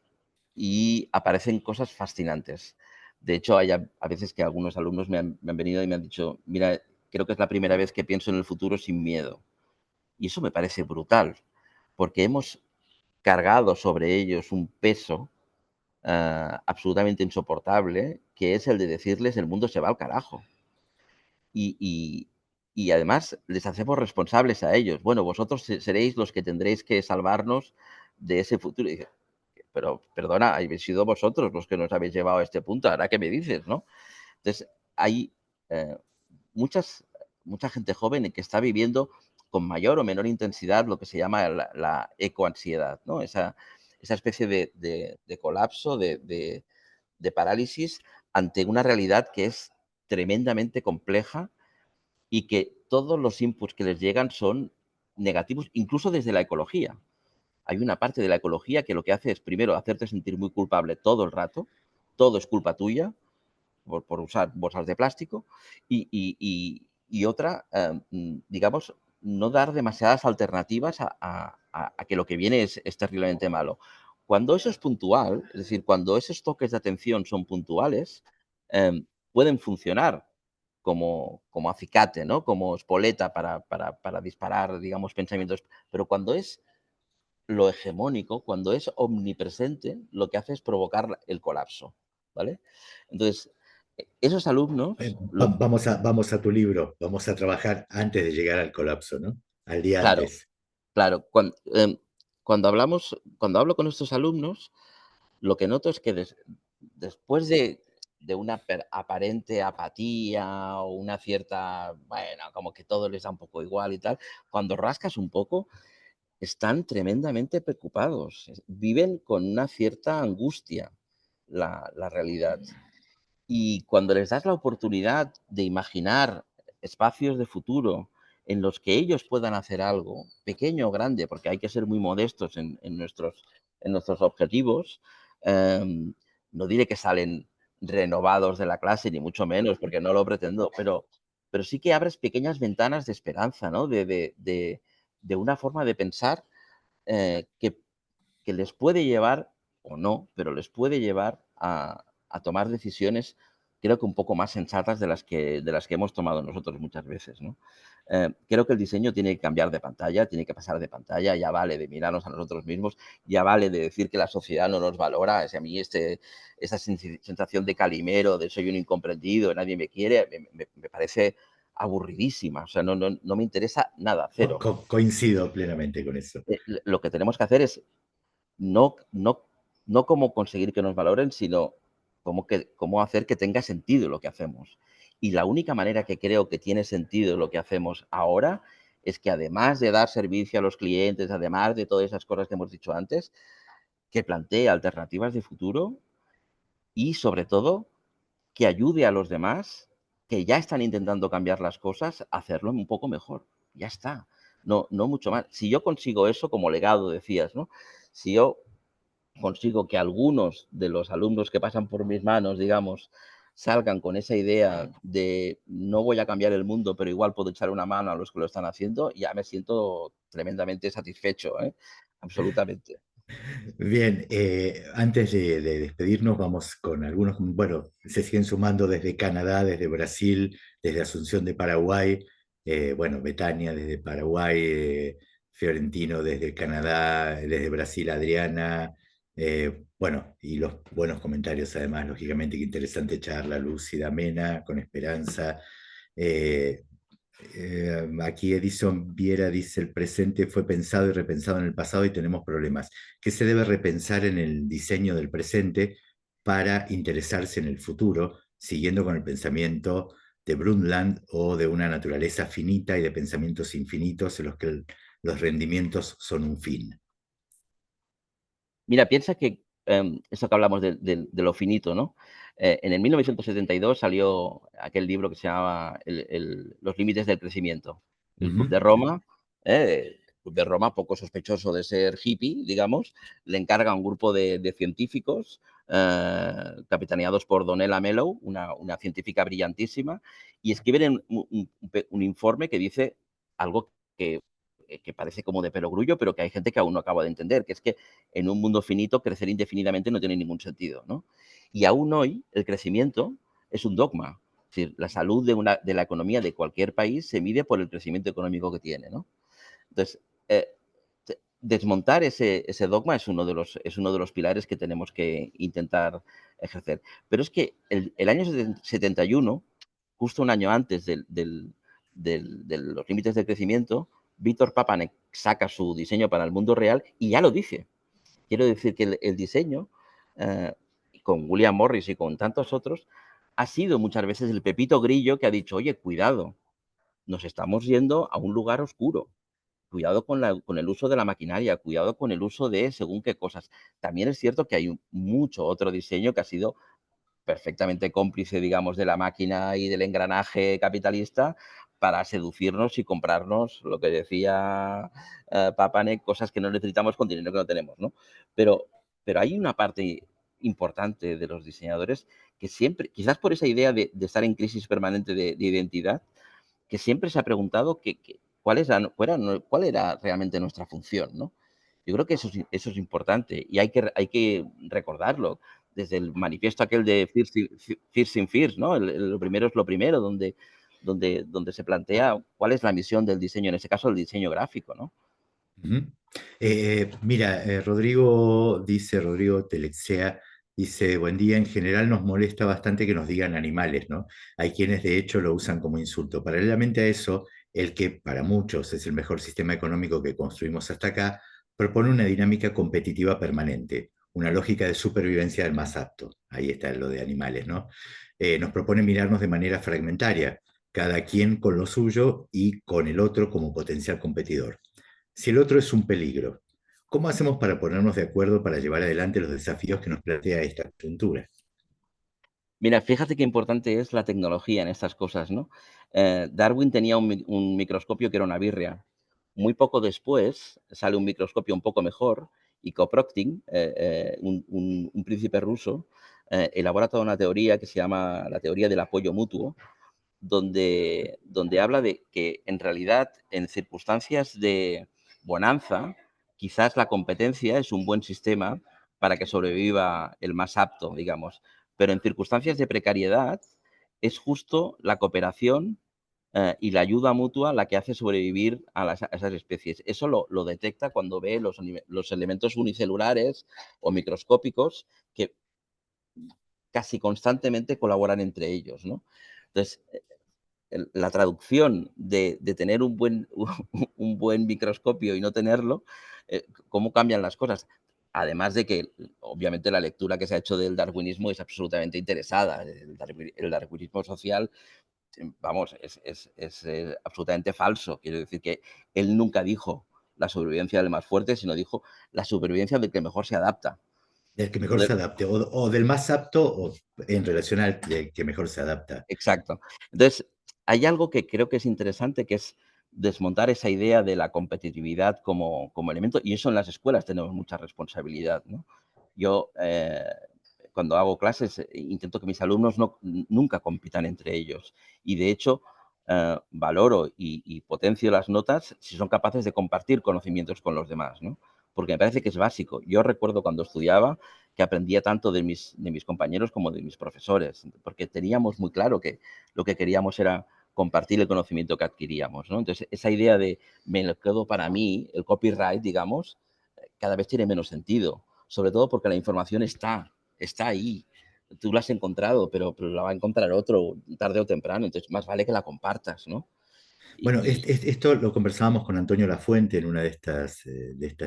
y aparecen cosas fascinantes. De hecho, hay a veces que algunos alumnos me han venido y me han dicho, mira, creo que es la primera vez que pienso en el futuro sin miedo. Y eso me parece brutal, porque hemos cargado sobre ellos un peso absolutamente insoportable, que es el de decirles el mundo se va al carajo. Y, y- y además les hacemos responsables a ellos. Bueno, vosotros seréis los que tendréis que salvarnos de ese futuro. Y dije, pero perdona, habéis sido vosotros los que nos habéis llevado a este punto. Ahora, ¿qué me dices, no? Entonces, hay eh, muchas, mucha gente joven que está viviendo con mayor o menor intensidad lo que se llama la ecoansiedad, ¿no? Esa especie de colapso, de parálisis ante una realidad que es tremendamente compleja y que todos los inputs que les llegan son negativos, incluso desde la ecología. Hay una parte de la ecología que lo que hace es, primero, hacerte sentir muy culpable todo el rato, todo es culpa tuya por usar bolsas de plástico, y otra, digamos, no dar demasiadas alternativas a que lo que viene es terriblemente malo. Cuando eso es puntual, es decir, cuando esos toques de atención son puntuales, pueden funcionar como acicate, ¿no? Como espoleta para disparar, digamos, pensamientos. Pero cuando es lo hegemónico, cuando es omnipresente, lo que hace es provocar el colapso, ¿vale? Entonces, esos alumnos, Vamos a tu libro, vamos a trabajar antes de llegar al colapso, ¿no? Al día claro, antes. claro, cuando hablo con estos alumnos, lo que noto es que después de una aparente apatía o una cierta, bueno, como que todo les da un poco igual y tal, cuando rascas un poco, están tremendamente preocupados, viven con una cierta angustia la realidad. Y cuando les das la oportunidad de imaginar espacios de futuro en los que ellos puedan hacer algo, pequeño o grande, porque hay que ser muy modestos en nuestros objetivos, em, no diré que salen renovados de la clase, ni mucho menos, porque no lo pretendo, pero sí que abres pequeñas ventanas de esperanza, ¿no? De una forma de pensar que les puede llevar, o no, pero les puede llevar a tomar decisiones, creo que un poco más sensatas de las que hemos tomado nosotros muchas veces, ¿no? Creo que el diseño tiene que cambiar de pantalla, tiene que pasar de pantalla, ya vale de mirarnos a nosotros mismos, ya vale de decir que la sociedad no nos valora. A mí esa sensación de calimero, de soy un incomprendido, nadie me quiere, me parece aburridísima. O sea, no me interesa nada, cero. Coincido plenamente con eso. Lo que tenemos que hacer es no no no cómo conseguir que nos valoren, sino cómo hacer que tenga sentido lo que hacemos. Y la única manera que creo que tiene sentido lo que hacemos ahora, es que además de dar servicio a los clientes, además de todas esas cosas que hemos dicho antes, que plantee alternativas de futuro y, sobre todo, que ayude a los demás, que ya están intentando cambiar las cosas, a hacerlo un poco mejor. Ya está. No mucho más. Si yo consigo eso como legado, decías, ¿no? Si yo consigo que algunos de los alumnos que pasan por mis manos, digamos, salgan con esa idea de no voy a cambiar el mundo, pero igual puedo echar una mano a los que lo están haciendo, ya me siento tremendamente satisfecho, ¿eh? Absolutamente. Bien, antes de despedirnos, vamos con algunos, bueno, se siguen sumando desde Canadá, desde Brasil, desde Asunción de Paraguay, bueno, Betania desde Paraguay, Fiorentino desde Canadá, desde Brasil, Adriana, bueno, y los buenos comentarios además, lógicamente, qué interesante charla, lúcida, amena, con esperanza. Eh, Aquí Edison Viera dice, el presente fue pensado y repensado en el pasado y tenemos problemas. ¿Qué se debe repensar en el diseño del presente para interesarse en el futuro, siguiendo con el pensamiento de Brundtland o de una naturaleza finita y de pensamientos infinitos en los que los rendimientos son un fin? Mira, piensa que, eso que hablamos de lo finito, ¿no? En el 1972 salió aquel libro que se llamaba Los límites del crecimiento. El Club Ujú. de Roma, el Club de Roma, poco sospechoso de ser hippie, digamos, le encarga a un grupo de científicos, capitaneados por Donella Meadow, una científica brillantísima, y escriben en un informe que dice algo que parece como de perogrullo, pero que hay gente que aún no acaba de entender, que es que en un mundo finito crecer indefinidamente no tiene ningún sentido, ¿no? Y aún hoy el crecimiento es un dogma. Es decir, la salud de la economía de cualquier país se mide por el crecimiento económico que tiene, ¿no? Entonces, desmontar ese dogma es uno de los pilares que tenemos que intentar ejercer. Pero es que el año 71, justo un año antes de los límites de crecimiento, Víctor Papanek saca su diseño para el mundo real y ya lo dice. Quiero decir que el diseño, eh, con William Morris y con tantos otros, ha sido muchas veces el pepito grillo que ha dicho, oye, cuidado, nos estamos yendo a un lugar oscuro, cuidado con el uso de la maquinaria, cuidado con el uso de según qué cosas. También es cierto que hay mucho otro diseño que ha sido perfectamente cómplice, digamos, de la máquina y del engranaje capitalista para seducirnos y comprarnos, lo que decía Papanek, cosas que no necesitamos con dinero que no tenemos, ¿no? Pero, pero hay una parte importante de los diseñadores que siempre, quizás por esa idea de estar en crisis permanente de identidad, que siempre se ha preguntado cuál era realmente nuestra función, ¿no? Yo creo que eso es importante y hay que recordarlo. Desde el manifiesto aquel de First in First, ¿no? Lo primero es lo primero, donde se plantea cuál es la misión del diseño, en ese caso el diseño gráfico, ¿no? Ujú. Mira, Rodrigo Telexea, dice, buen día, en general nos molesta bastante que nos digan animales, ¿no? Hay quienes de hecho lo usan como insulto. Paralelamente a eso, el que para muchos es el mejor sistema económico que construimos hasta acá, propone una dinámica competitiva permanente, una lógica de supervivencia del más apto. Ahí está lo de animales, ¿no? Nos propone mirarnos de manera fragmentaria, cada quien con lo suyo y con el otro como potencial competidor. Si el otro es un peligro, ¿cómo hacemos para ponernos de acuerdo para llevar adelante los desafíos que nos plantea esta coyuntura? Mira, fíjate qué importante es la tecnología en estas cosas, ¿no? Darwin tenía un microscopio que era una birria. Muy poco después sale un microscopio un poco mejor y Kropotkin, un príncipe ruso, elabora toda una teoría que se llama la teoría del apoyo mutuo, donde habla de que en realidad en circunstancias de bonanza, quizás la competencia es un buen sistema para que sobreviva el más apto, digamos. Pero en circunstancias de precariedad es justo la cooperación y la ayuda mutua la que hace sobrevivir a esas especies. Eso lo detecta cuando ve los elementos unicelulares o microscópicos que casi constantemente colaboran entre ellos, ¿no? Entonces, la traducción de tener un buen microscopio y no tenerlo, cómo cambian las cosas. Además de que, obviamente, la lectura que se ha hecho del darwinismo es absolutamente interesada. El darwinismo social, vamos, es absolutamente falso. Quiero decir que él nunca dijo la sobrevivencia del más fuerte, sino dijo la supervivencia del que mejor se adapta. Del que mejor Entonces, se adapte, o del más apto o en relación al que mejor se adapta. exacto. Entonces, hay algo que creo que es interesante, que es desmontar esa idea de la competitividad como elemento, y eso en las escuelas tenemos mucha responsabilidad, ¿no? Yo, cuando hago clases, intento que mis alumnos nunca compitan entre ellos. Y de hecho, valoro y potencio las notas si son capaces de compartir conocimientos con los demás, ¿no? Porque me parece que es básico. Yo recuerdo cuando estudiaba que aprendía tanto de mis compañeros como de mis profesores, porque teníamos muy claro que lo que queríamos era compartir el conocimiento que adquiríamos, ¿no? Entonces, esa idea de me lo quedo para mí, el copyright, digamos, cada vez tiene menos sentido, sobre todo porque la información está ahí. Tú la has encontrado, pero la va a encontrar otro tarde o temprano, entonces más vale que la compartas, ¿no? Bueno, Y, esto lo conversábamos con Antonio Lafuente en una de estas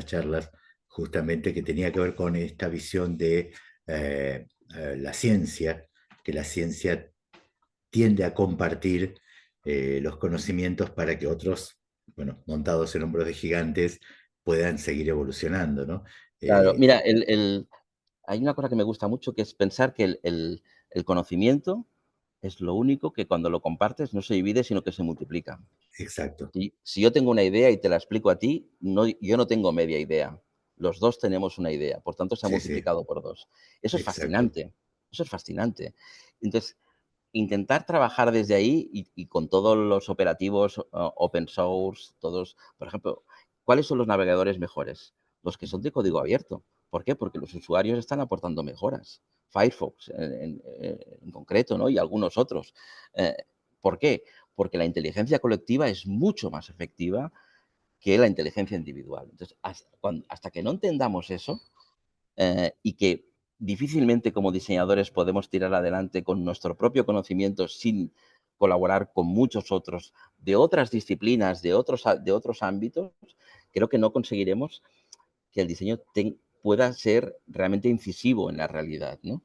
charlas, justamente que tenía que ver con esta visión de la ciencia, que la ciencia tiende a compartir los conocimientos para que otros, bueno, montados en hombros de gigantes, puedan seguir evolucionando, ¿no? claro, Eh, mira, hay una cosa que me gusta mucho, que es pensar que el conocimiento es lo único que cuando lo compartes no se divide, sino que se multiplica. exacto, Si yo tengo una idea y te la explico a ti, yo no tengo media idea. Los 2 tenemos una idea, por tanto, se ha sí, sí, multiplicado por 2. Eso es exacto. fascinante, eso es fascinante. Entonces, intentar trabajar desde ahí y con todos los operativos, open source, todos, por ejemplo, ¿cuáles son los navegadores mejores? Los que son de código abierto. ¿Por qué? Porque los usuarios están aportando mejoras. Firefox en concreto, ¿no? Y algunos otros. Eh, ¿Por qué? Porque la inteligencia colectiva es mucho más efectiva que la inteligencia individual. Entonces, hasta que no entendamos eso, y que difícilmente como diseñadores podemos tirar adelante con nuestro propio conocimiento sin colaborar con muchos otros de otras disciplinas, de otros ámbitos, creo que no conseguiremos que el diseño pueda ser realmente incisivo en la realidad, ¿no?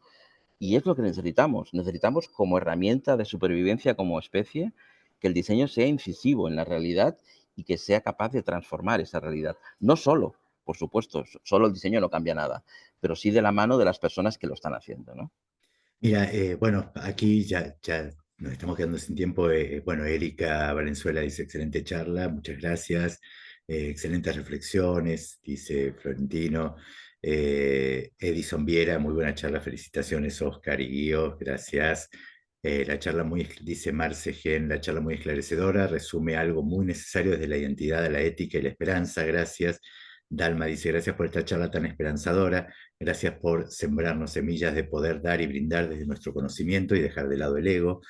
Y es lo que necesitamos. Necesitamos como herramienta de supervivencia como especie que el diseño sea incisivo en la realidad y que sea capaz de transformar esa realidad. No solo, por supuesto, solo el diseño no cambia nada, pero sí de la mano de las personas que lo están haciendo, ¿no? Mira, bueno, aquí ya nos estamos quedando sin tiempo. Bueno, Erika Valenzuela dice, excelente charla, muchas gracias. Excelentes reflexiones, dice Florentino. Edison Viera, muy buena charla, felicitaciones, Oscar y Guío, gracias. La charla muy, dice Marce Gen, la charla muy esclarecedora, resume algo muy necesario desde la identidad a la ética y la esperanza, gracias. Dalma dice, gracias por esta charla tan esperanzadora. Gracias por sembrarnos semillas de poder dar y brindar desde nuestro conocimiento y dejar de lado el ego.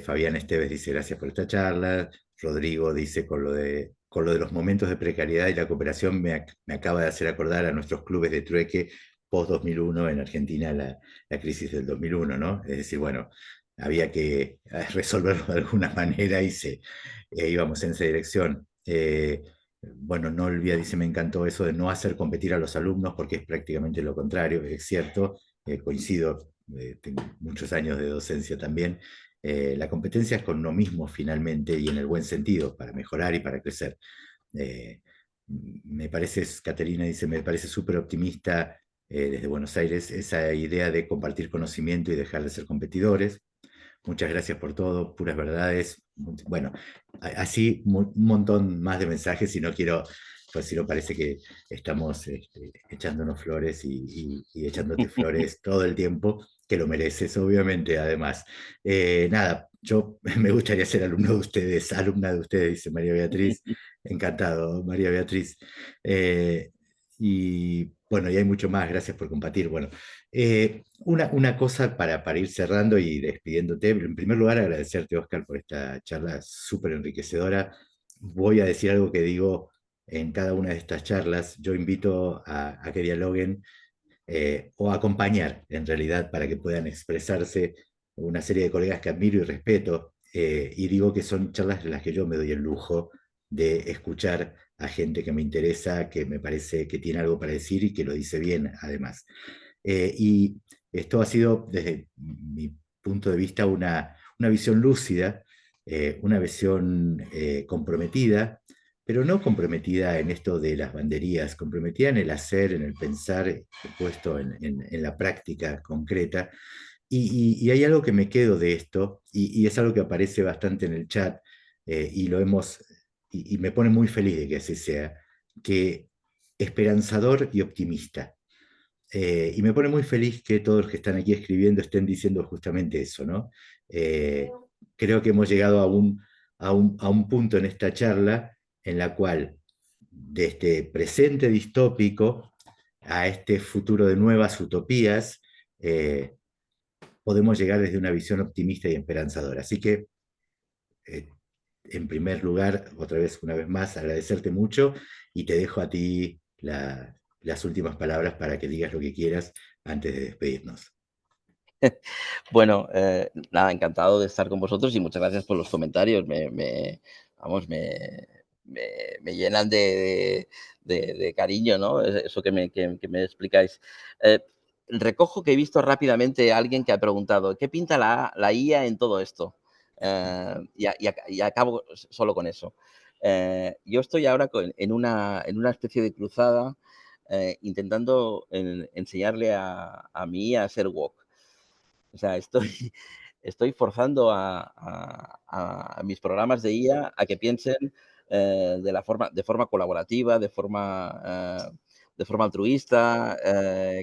Fabián Esteves dice gracias por esta charla. Rodrigo dice con lo de los momentos de precariedad y la cooperación me acaba de hacer acordar a nuestros clubes de trueque post 2001 en Argentina, la crisis del 2001, ¿no? Es decir, bueno, había que resolverlo de alguna manera y íbamos en esa dirección. Bueno, no olvida, dice, me encantó eso de no hacer competir a los alumnos porque es prácticamente lo contrario, es cierto, coincido, tengo muchos años de docencia también. La competencia es con uno mismo finalmente y en el buen sentido, para mejorar y para crecer. Eh, Me parece, Caterina dice, me parece súper optimista desde Buenos Aires esa idea de compartir conocimiento y dejar de ser competidores. Muchas gracias por todo, puras verdades. Bueno, así un montón más de mensajes y no quiero, pues si no parece que estamos echándonos flores y echándote flores todo el tiempo, que lo mereces, obviamente, además. Nada, yo me gustaría ser alumno de ustedes, alumna de ustedes, dice María Beatriz. Encantado, María Beatriz. Eh, y bueno, y hay mucho más, gracias por compartir. Bueno, una cosa para ir cerrando y despidiéndote. En primer lugar, agradecerte, Oscar, por esta charla súper enriquecedora. Voy a decir algo que digo en cada una de estas charlas. Yo invito a que dialoguen o a acompañar, en realidad, para que puedan expresarse una serie de colegas que admiro y respeto. Y digo que son charlas en las que yo me doy el lujo de escuchar a gente que me interesa, que me parece que tiene algo para decir y que lo dice bien, además. Y esto ha sido, desde mi punto de vista, una visión lúcida, una visión comprometida, pero no comprometida en esto de las banderías, comprometida en el hacer, en el pensar, puesto en la práctica concreta. Y hay algo que me quedo de esto, y es algo que aparece bastante en el chat, y lo hemos, y me pone muy feliz de que así sea, que esperanzador y optimista. Y me pone muy feliz que todos los que están aquí escribiendo estén diciendo justamente eso, ¿no? Eh, Creo que hemos llegado a un punto en esta charla en la cual, de este presente distópico a este futuro de nuevas utopías, eh, podemos llegar desde una visión optimista y esperanzadora. Así que, eh, en primer lugar, otra vez, una vez más, agradecerte mucho y te dejo a ti las últimas palabras para que digas lo que quieras antes de despedirnos. Bueno, nada, encantado de estar con vosotros y muchas gracias por los comentarios. vamos, me llenan de cariño, ¿no? Eso que me explicáis. Eh, recojo que he visto rápidamente a alguien que ha preguntado, ¿qué pinta la IA en todo esto? Y acabo solo con eso. Yo estoy ahora en una especie de cruzada intentando enseñarle a mi IA a ser woke. O sea, estoy forzando a mis programas de IA a que piensen de forma colaborativa, de forma altruista,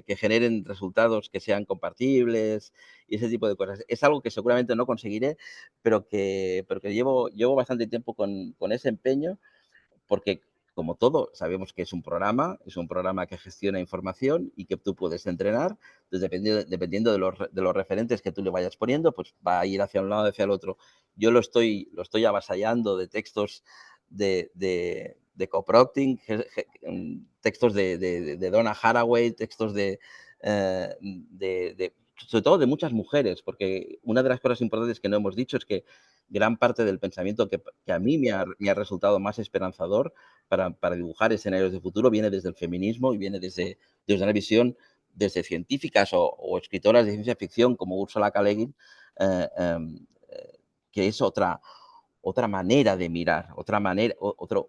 que generen resultados que sean compartibles y ese tipo de cosas. Es algo que seguramente no conseguiré, pero que llevo bastante tiempo con ese empeño porque, como todo, sabemos que es un programa que gestiona información y que tú puedes entrenar. Entonces, dependiendo de los referentes que tú le vayas poniendo, pues va a ir hacia un lado, hacia el otro. Yo lo estoy avasallando de textos de co-procting, textos de Donna Haraway, textos sobre todo de muchas mujeres, porque una de las cosas importantes que no hemos dicho es que gran parte del pensamiento que a mí me ha resultado más esperanzador para dibujar escenarios de futuro viene desde el feminismo y viene desde una visión desde científicas o escritoras de ciencia ficción como Ursula K. Le Guin, eh, que es otra manera de mirar, otra manera, otro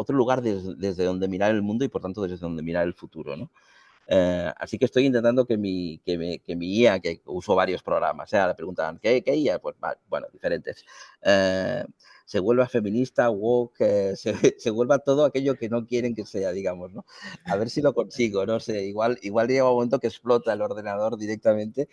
lugar desde donde mirar el mundo y por tanto desde donde mirar el futuro, ¿no? Así que estoy intentando que mi IA, que uso varios programas, le preguntan, ¿qué IA? Pues bueno, diferentes. Eh, se vuelva feminista, woke, se vuelva todo aquello que no quieren que sea, digamos, ¿no? A ver si lo consigo, no sé, igual llega un momento que explota el ordenador directamente,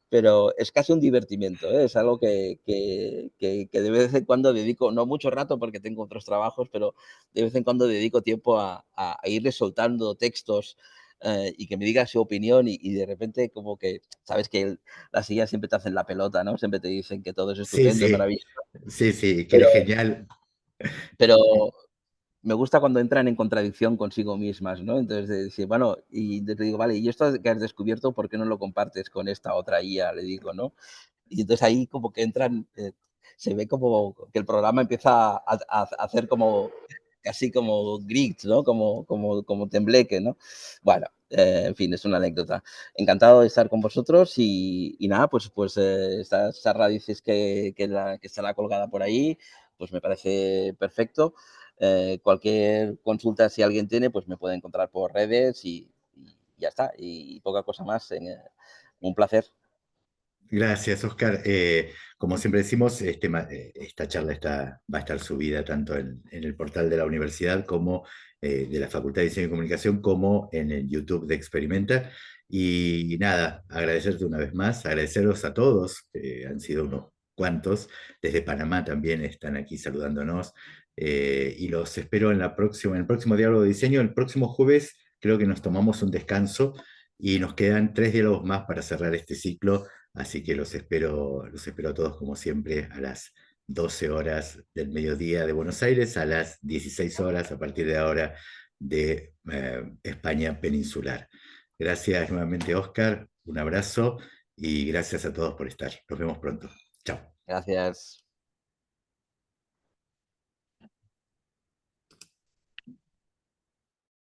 pero es casi un divertimento, ¿eh? Es algo que de vez en cuando dedico, no mucho rato porque tengo otros trabajos, pero de vez en cuando dedico tiempo a irle soltando textos y que me diga su opinión y de repente como que, sabes que las sillas siempre te hacen la pelota, ¿no? Siempre te dicen que todo es Sí, estupendo y sí, maravilloso, sí, sí, que pero, eres genial. pero me gusta cuando entran en contradicción consigo mismas, ¿no? Entonces, de decir, bueno, y te digo, vale, y esto que has descubierto, ¿por qué no lo compartes con esta otra IA? Le digo, ¿no? Y entonces ahí como que entran, se ve como que el programa empieza a hacer como casi como grids, ¿no? Como tembleque, ¿no? Bueno, en fin, es una anécdota. Encantado de estar con vosotros y nada, esta radices que estará colgada por ahí, pues me parece perfecto. Cualquier consulta, si alguien tiene, pues me puede encontrar por redes y ya está. Y poca cosa más. Un placer. Gracias, Oscar. Como siempre decimos, esta charla va a estar subida tanto en el portal de la universidad como de la Facultad de Diseño y Comunicación, como en el YouTube de Experimenta. Y nada, agradecerte una vez más, agradeceros a todos, han sido unos cuantos, desde Panamá también están aquí saludándonos. Y los espero en el próximo diálogo de diseño. El próximo jueves creo que nos tomamos un descanso y nos quedan 3 diálogos más para cerrar este ciclo. Así que los espero a todos como siempre a las 12 horas del mediodía de Buenos Aires, a las 16 horas a partir de ahora de España peninsular. Gracias nuevamente, Oscar. Un abrazo y gracias a todos por estar. Nos vemos pronto. Chao. Gracias.